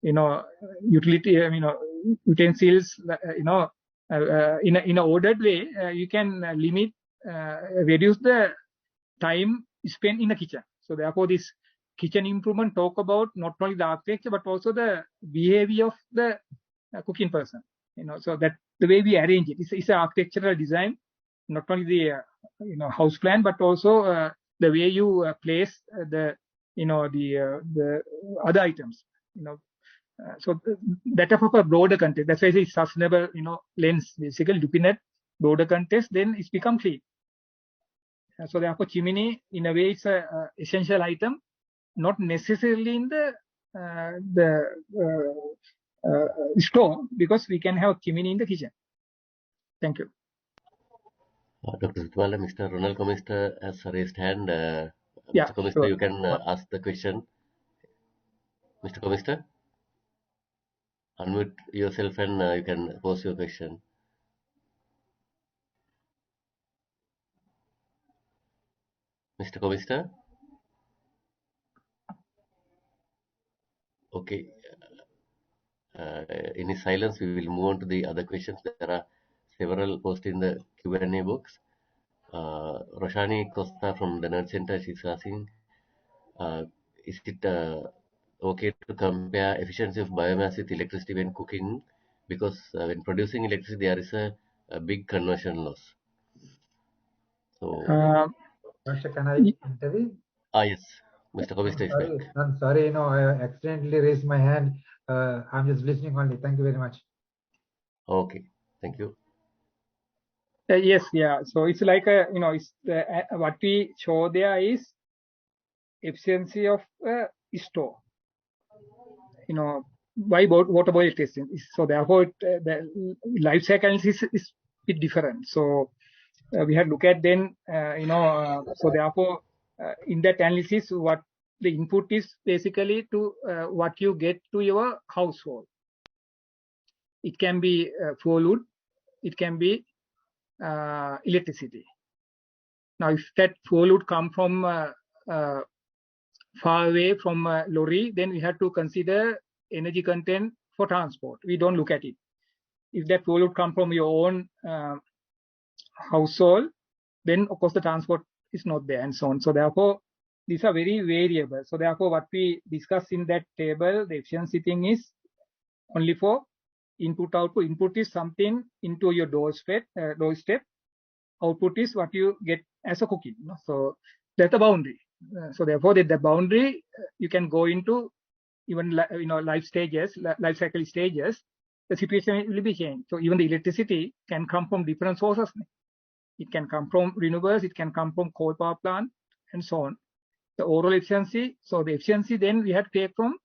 utility, utensils, in an ordered way, you can limit, reduce the time spent in the kitchen. So therefore, this kitchen improvement talk about not only the architecture but also the behavior of the cooking person. So that the way we arrange it, it's an architectural design, not only the house plan, but also the way you place the other items. So that of a broader context. That's why it's sustainable, lens. Basically, looking at broader context, then it's become clean. So therefore, chimney in a way is a essential item, not necessarily in the store, because we can have chimney in the kitchen. Thank you. Dr. Sutwala, Mr. Ronald Commister has raised hand. Yeah, Mr. Commister, sure. you can ask the question. Mr. Commister, unmute yourself and you can pose your question. Mr. Commister? Okay. In his silence, we will move on to the other questions. There are several posted in the Q&A box. Roshani Costa from the Nerd Center, she's asking, is it okay to compare efficiency of biomass with electricity when cooking? Because when producing electricity, there is a big conversion loss. So, Master, can I intervene? yes, Mr. Kovista is back. I'm sorry, I accidentally raised my hand. I'm just listening only. Thank you very much. Okay, thank you. Yes, yeah. So it's like it's what we show there is efficiency of store. By water boil testing. So therefore, the life cycle is a bit different. So we had look at then, so therefore, in that analysis, what the input is basically to what you get to your household. It can be fuel wood, it can be electricity. Now, if that fuel would come from far away from a lorry, then we have to consider energy content for transport. We don't look at it. If that fuel would come from your own household, then of course the transport is not there and so on. So therefore, these are very variable. So therefore, what we discuss in that table, the efficiency thing is only for input output. Input is something into your doorstep. Output is what you get as a cooking. So that's the boundary. So therefore, the boundary you can go into even life cycle stages. The situation will be changed. So even the electricity can come from different sources. It can come from renewables. It can come from coal power plant and so on. The overall efficiency. So the efficiency then we have to take from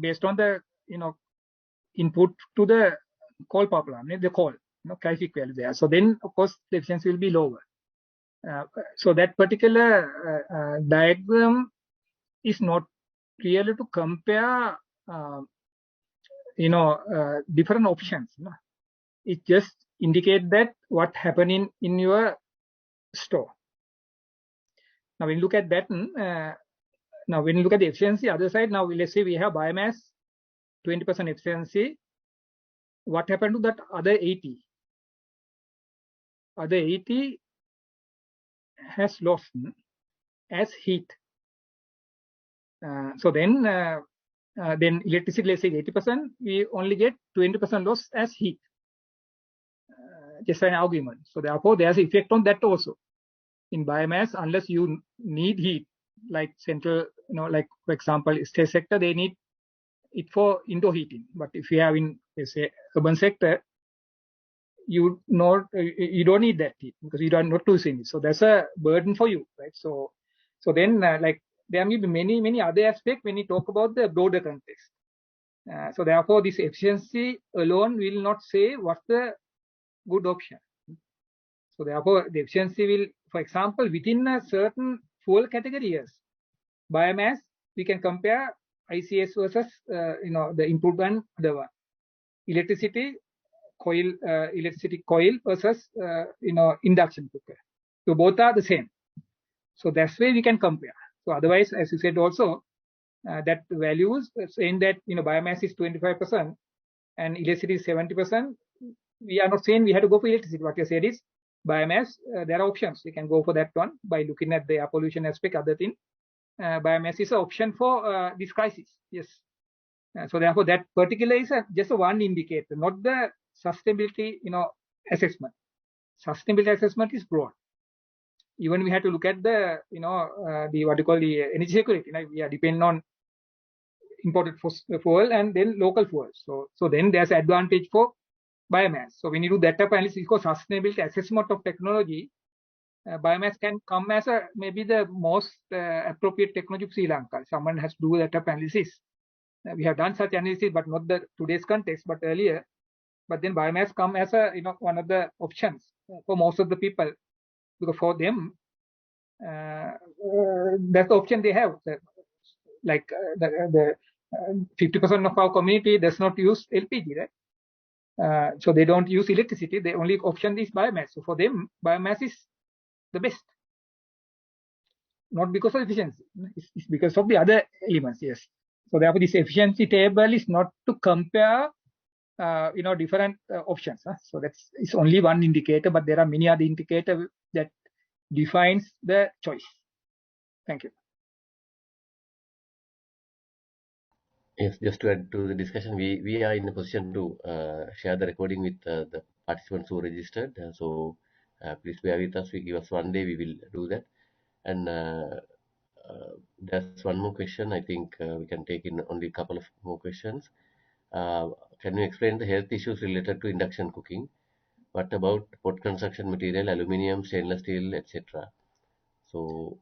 based on the input to the coal power plant, the coal, calorific value there. So then of course the efficiency will be lower. So that particular diagram is not really to compare, different options. It just indicate that what happening in your store. Now, when you look at that, now when you look at the efficiency, other side, now let's say we have biomass, 20% efficiency. What happened to that other 80? Other 80 has lost as heat. So then electricity, let's say 80%, we only get 20% loss as heat. Just an argument. So therefore, there's an effect on that also. In biomass, unless you need heat, like central, like for example, state sector, they need it for indoor heating. But if you have in, let's say, urban sector, you don't need that heat because you are not using it. So that's a burden for you, right? So then like there may be many other aspects when you talk about the broader context. So therefore, this efficiency alone will not say what's the good option. So therefore, the efficiency will, for example, within a certain fuel categories, biomass, we can compare ICS versus the input one, the one. Electricity coil versus induction cooker. So both are the same. So that's why we can compare. So otherwise, as you said also, that values saying that biomass is 25% and electricity is 70%. We are not saying we have to go for electricity. What you said is biomass. There are options. We can go for that one by looking at the air pollution aspect. Other thing, biomass is an option for this crisis. Yes. So therefore, that particular is just a one indicator, not the sustainability assessment. Sustainability assessment is broad. Even we have to look at the the what you call the energy security. We are depending on imported fuel and then local fuel. So then there's advantage for biomass. So when you do that type of analysis, it's called sustainability assessment of technology. biomass can come as a maybe the most appropriate technology of Sri Lanka. Someone has to do that analysis. We have done such analysis, but not the today's context, but earlier. But then biomass come as a one of the options for most of the people, because for them that's the option they have. Like the 50% of our community does not use LPG, right? So they don't use electricity. The only option is biomass. So for them, biomass is the best, not because of efficiency. It's because of the other elements. Yes. So therefore, this efficiency table is not to compare, different options. So that's it's only one indicator, but there are many other indicators that defines the choice. Thank you. Yes, just to add to the discussion, we are in a position to share the recording with the participants who registered. Please bear with us. We give us one day. We will do that. And there's one more question. I think we can take in only a couple of more questions. Uh, can you explain the health issues related to induction cooking? What about pot construction material, aluminium, stainless steel, etc.? So,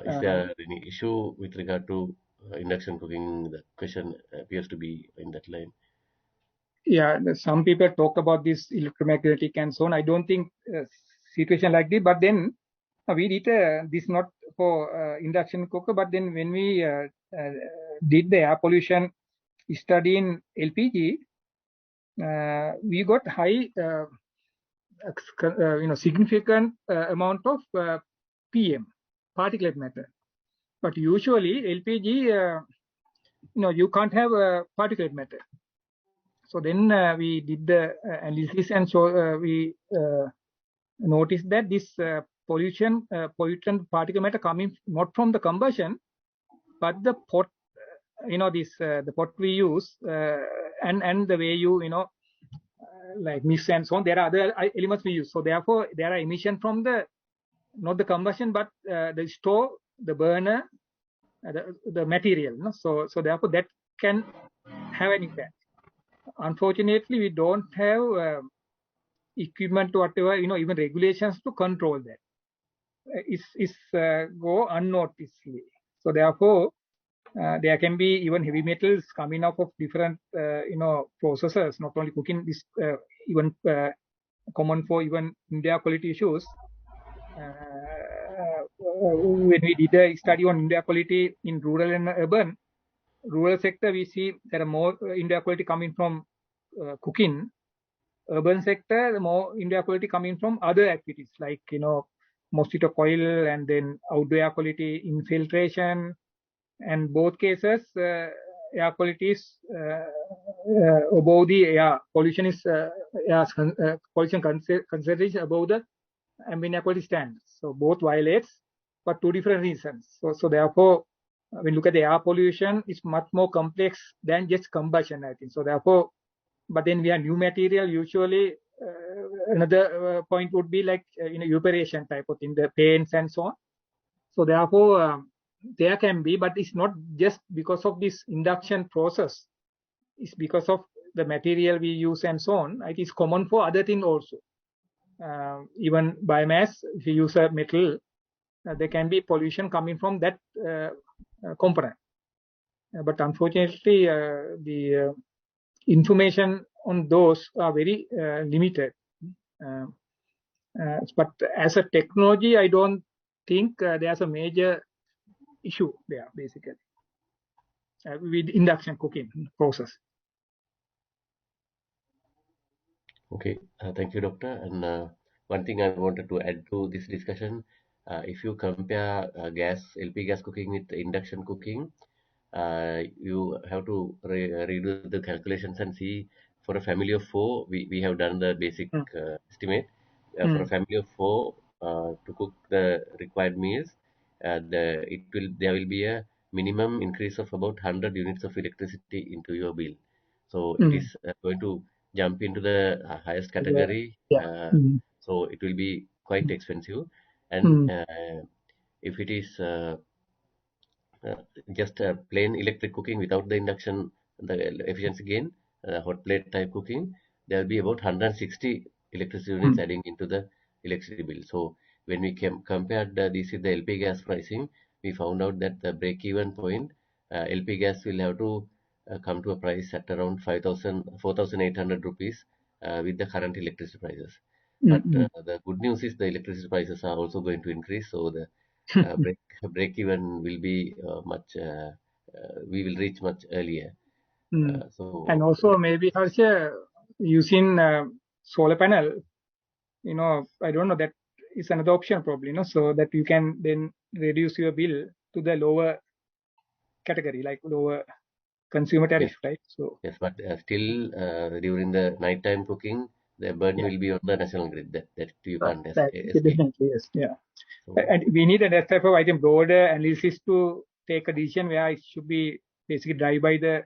is Uh, there any issue with regard to induction cooking? The question appears to be in that line. yeah, some people talk about this electromagnetic and so on. I don't think situation like this, but then we did this not for induction cooker, but then when we did the air pollution study in LPG, we got high, significant amount of PM, particulate matter. But usually LPG, you can't have particulate matter. So then we did the analysis and so we noticed that this pollutant particle matter coming not from the combustion, but the pot, the pot we use and the way like mix and so on. There are other elements we use. So therefore, there are emission from the not the combustion, but the stove, the burner, the material. So therefore, that can have an impact. Unfortunately, we don't have equipment or whatever, even regulations to control that. It's go unnoticedly. So therefore, there can be even heavy metals coming out of different, processes, not only cooking, this even common for even India quality issues. When we did a study on India quality in rural and urban, rural sector, we see there are more India quality coming from cooking. Urban sector, the more India quality coming from other activities like, mosquito coil and then outdoor air quality infiltration. And both cases, air quality is above the air pollution is pollution consideration above the ambient air quality standards. So both violates for two different reasons. So therefore, when you look at the air pollution, it's much more complex than just combustion, I think. So therefore, but then we have new material. Usually, another point would be like evaporation type of thing, the paints and so on. So therefore, there can be, but it's not just because of this induction process. It's because of the material we use and so on. It is common for other things also. Even biomass, if you use a metal, there can be pollution coming from that component. But unfortunately, the information on those are very limited. But as a technology, I don't think there's a major issue there, basically, with induction cooking process. Okay, thank you, Doctor. And one thing I wanted to add to this discussion, if you compare LP gas cooking with induction cooking, you have to redo the calculations and see for a family of four, we have done the basic Mm. estimate. For a Mm. family of four, to cook the required meals, there will be a minimum increase of about 100 units of electricity into your bill. So it Mm. is going to jump into the highest Yeah. category. Yeah. Mm. So it will be quite expensive. And Mm. if it is uh, just plain electric cooking without the induction, the efficiency gain, hot plate type cooking, there will be about 160 electricity units Mm. adding into the electricity bill. So when we compared this with the LP gas pricing, we found out that the break-even point, LP gas will have to come to a price at around 4,800 rupees with the current electricity prices. But Mm-mm. the good news is the electricity prices are also going to increase, so the break even will be we will reach much earlier. Mm. And So also maybe Harsha, using solar panel, I don't know, that is another option probably, so that you can then reduce your bill to the lower category, like lower consumer yes, tariff, right? So yes, but still during the nighttime cooking, the burden yeah, will be on the national grid. That you right, can't that escape. definitely, yes, yeah. So And we need a that type of, I think, broader analysis to take a decision where it should be basically drive by the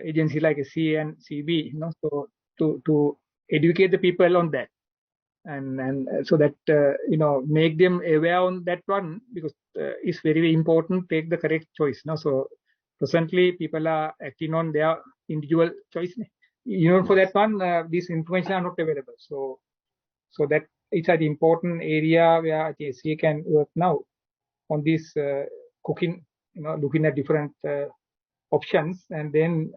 agency like SC and CB, so to educate the people on that, and so that make them aware on that one, because it's very, very important to take the correct choice. So presently people are acting on their individual choice. For yes, that one, these information are not available. So that it's an important area where I think SC can work now on this cooking, looking at different options, and then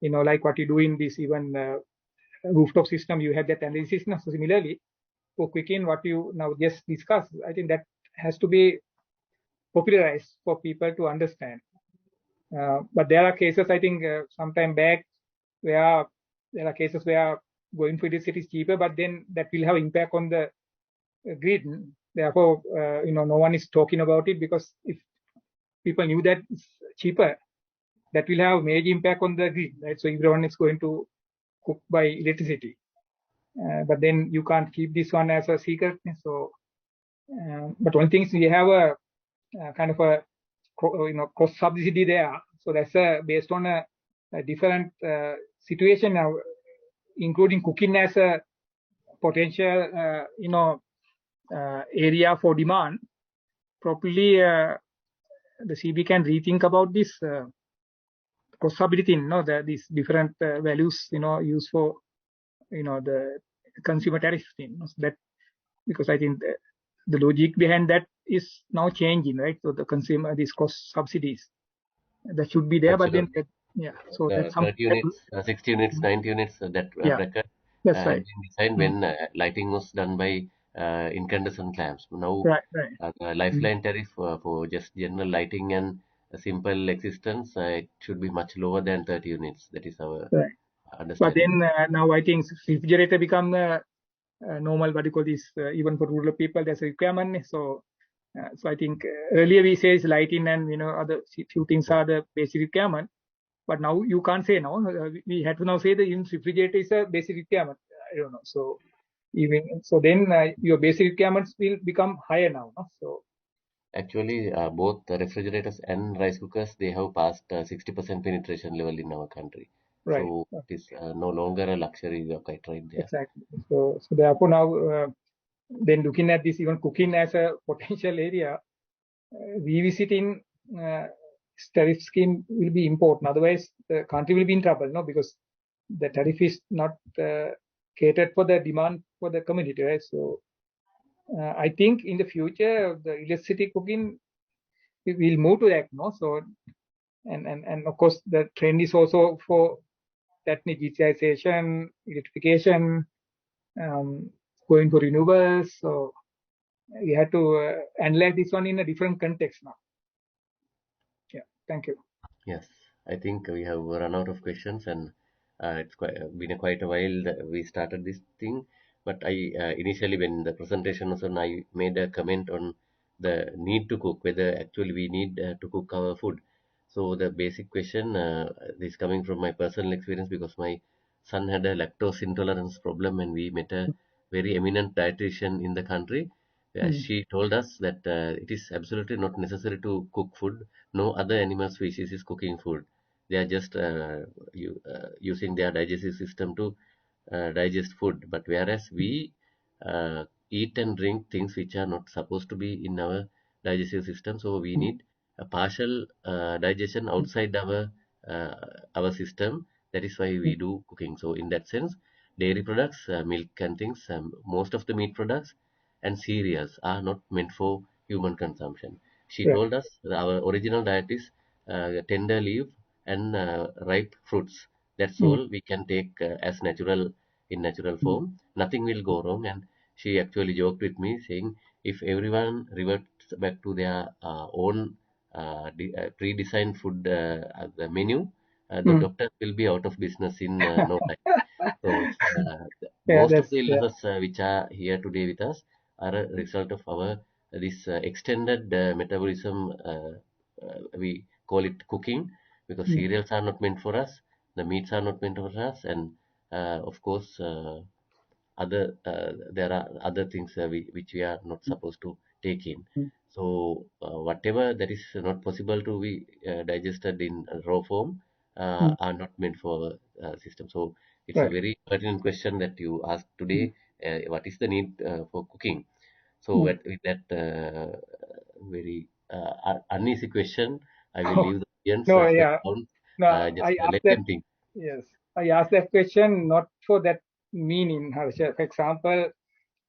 like what you do in this even rooftop system, you have that analysis. So similarly, for Quicken, what you now just discussed, I think that has to be popularized for people to understand. But there are cases, I think, sometime back, where there are cases where going for electricity is cheaper, but then that will have impact on the grid. Therefore, no one is talking about it, because if people knew that it's cheaper, that will have major impact on the grid, right? So everyone is going to cook by electricity. But then you can't keep this one as a secret. So, but one thing is, we have a kind of a cross subsidy there. So that's based on a different situation now, including cooking as a potential area for demand. Probably the CB can rethink about this cross subsidy thing. These different values used for the consumer tariff thing. So that, because I think the logic behind that is now changing, right? So the consumer, these cost subsidies, that should be there, but then absolutely. yeah, so that's The something 30 that units, 60 units, 90 units, that yeah, bracket that's had right. been designed Mm. when lighting was done by incandescent lamps. Now, Right, right. the Mm. lifeline tariff for just general lighting and a simple existence, it should be much lower than 30 units. That is our Right. But understanding. then now I think refrigerator become normal, what you call this, even for rural people, there's a requirement. So I think earlier we say is lighting and other few things Yes, are the basic requirement. But now you can't say now. We have to now say the even refrigerator is a basic requirement. I don't know. So even so, then your basic requirements will become higher now. No? So actually, both the refrigerators and rice cookers, they have passed 60% penetration level in our country. right, So it is no longer a luxury. You are quite right there. exactly. So therefore now, then looking at this even cooking as a potential area, revisiting uh, tariff scheme will be important. Otherwise, the country will be in trouble, no? Because the tariff is not catered for the demand for the community, right? So I think in the future, the electricity cooking will move to that, no? So and of course, the trend is also for that digitization, electrification, um, going for renewables. So we have to analyze this one in a different context now. Yeah, thank you. Yes, I think we have run out of questions, and it's been quite a while that we started this thing. But I initially, when the presentation was on, I made a comment on the need to cook, whether actually we need to cook our food. So the basic question is coming from my personal experience, because my son had a lactose intolerance problem, and we met a very eminent dietitian in the country. Mm, She told us that it is absolutely not necessary to cook food. No other animal species is cooking food. They are just using their digestive system to digest food. But whereas we eat and drink things which are not supposed to be in our digestive system, so we mm, need a partial digestion mm, outside our system. That is why mm, we do cooking. So in that sense, dairy products, milk and things, most of the meat products and cereals are not meant for human consumption. She Yeah. told us that our original diet is tender leaf and ripe fruits. That's Mm, all we can take as natural in natural mm, form. Nothing will go wrong. And she actually joked with me saying, if everyone reverts back to their own pre-designed food the menu, the mm. doctor will be out of business in no time. So Yeah, most of that's the yeah. illnesses which are here today with us are a result of our this extended metabolism. We call it cooking because Mm, cereals are not meant for us, the meats are not meant for us, and of course there are other things which we are not supposed to take in. mm, So whatever that is not possible to be digested in raw form mm. are not meant for our system. So it's a Right. very pertinent question that you asked Mm, today. What is the need for cooking? So mm. with that very uneasy question, I will leave the audience No, for a yeah. round. No, Just I asked let that. them think. Yes, I asked that question not for that meaning, Harsha. For example,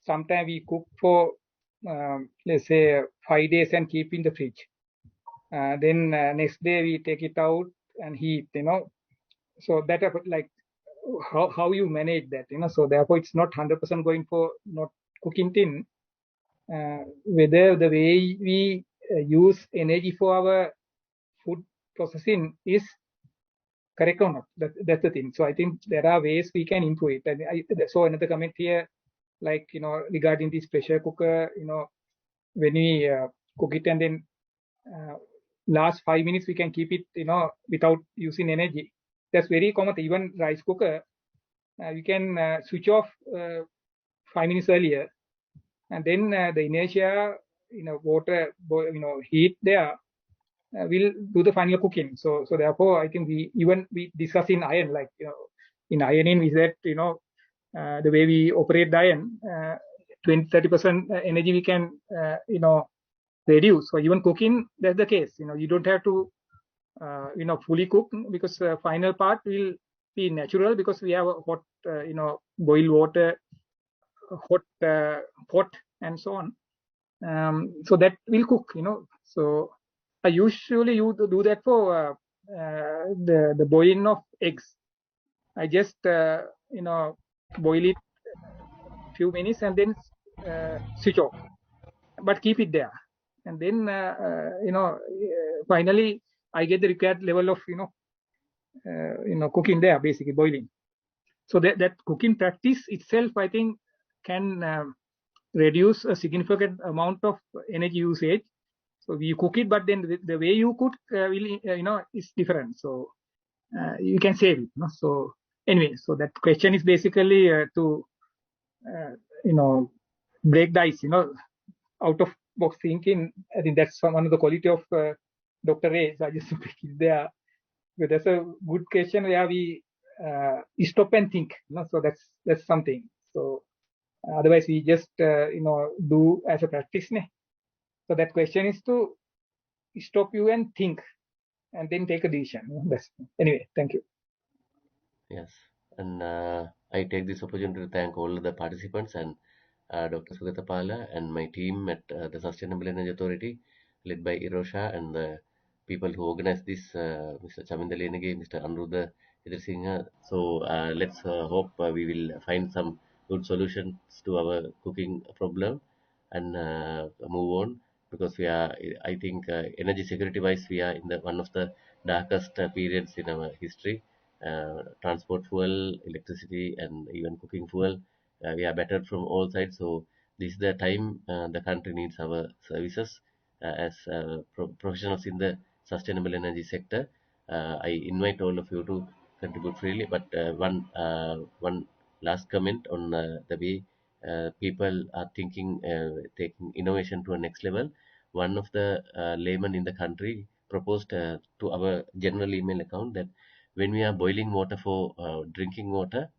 sometimes we cook for let's say 5 days and keep in the fridge. Then next day we take it out and heat. So that like how you manage that. So therefore it's not 100% going for not cooking tin. Whether the way we use energy for our food processing is correct or not. That's the thing. So I think there are ways we can improve it. And I saw another comment here, like regarding this pressure cooker. When we cook it and then uh, last 5 minutes we can keep it, without using energy. That's very common. Even rice cooker, we can switch off 5 minutes earlier, and then the inertia, water, heat there will do the final cooking. So therefore, I think we discuss in iron, like in ironing, we said the way we operate the iron, 20-30% energy we can reduce. So even cooking, that's the case. You don't have to fully cook, because final part will be natural, because we have a hot boiled water, hot pot, and so on. So that will cook. So I usually you do that for the boiling of eggs. I just boil it few minutes and then switch off, but keep it there, and then finally I get the required level of cooking there, basically boiling. So that cooking practice itself, I think, can reduce a significant amount of energy usage. So you cook it, but then the way you cook will is different. So you can save it. So anyway, so that question is basically to uh, you know break the ice. Out of box thinking. I think that's one of the quality of Dr. Ray. So I just pick it there. But that's a good question where we stop and think. So that's something. So otherwise we just do as a practice. So that question is to stop you and think, and then take a decision. That's anyway. Thank you. Yes, and I take this opportunity to thank all the participants and Dr. Sugatapala and my team at the Sustainable Energy Authority, led by Irosha, and the people who organized this, Mr. Chaminda Lenege, Mr. Anuruddha Hidarsingha. So let's hope we will find some good solutions to our cooking problem and move on, because we are, I think, energy security wise, we are in the one of the darkest periods in our history. Transport fuel, electricity, and even cooking fuel. We are battered from all sides. So this is the time the country needs our services as professionals in the sustainable energy sector. I invite all of you to contribute freely. But one last comment on the way people are thinking, taking innovation to a next level. One of the laymen in the country proposed to our general email account that when we are boiling water for drinking water,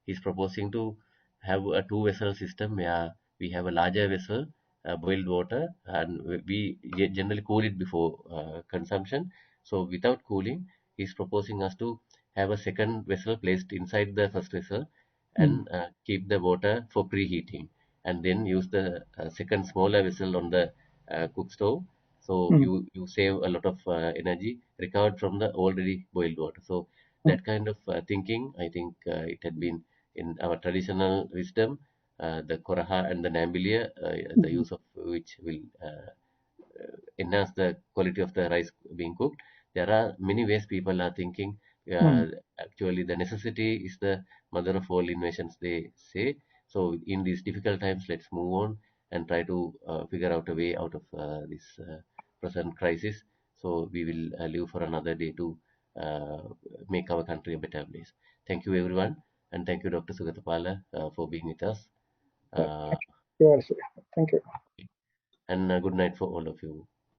he's proposing to have a two vessel system where we have a larger vessel, boiled water, and we generally cool it before consumption. So without cooling, he's proposing us to have a second vessel placed inside the first vessel, mm, and keep the water for preheating, and then use the second smaller vessel on the cook stove. So mm, you save a lot of energy recovered from the already boiled water. So mm, that kind of thinking, I think it had been in our traditional wisdom, the koraha and the nambilia, the mm, use of which will enhance the quality of the rice being cooked. There are many ways people are thinking. mm, Actually, the necessity is the mother of all inventions, they say. So, in these difficult times, let's move on and try to figure out a way out of this present crisis. So, we will live for another day to uh, make our country a better place. Thank you, everyone, and thank you, Dr. Sugatapala, for being with us. yeah, Uh, thank you. You also. Thank you. and good night for all of you.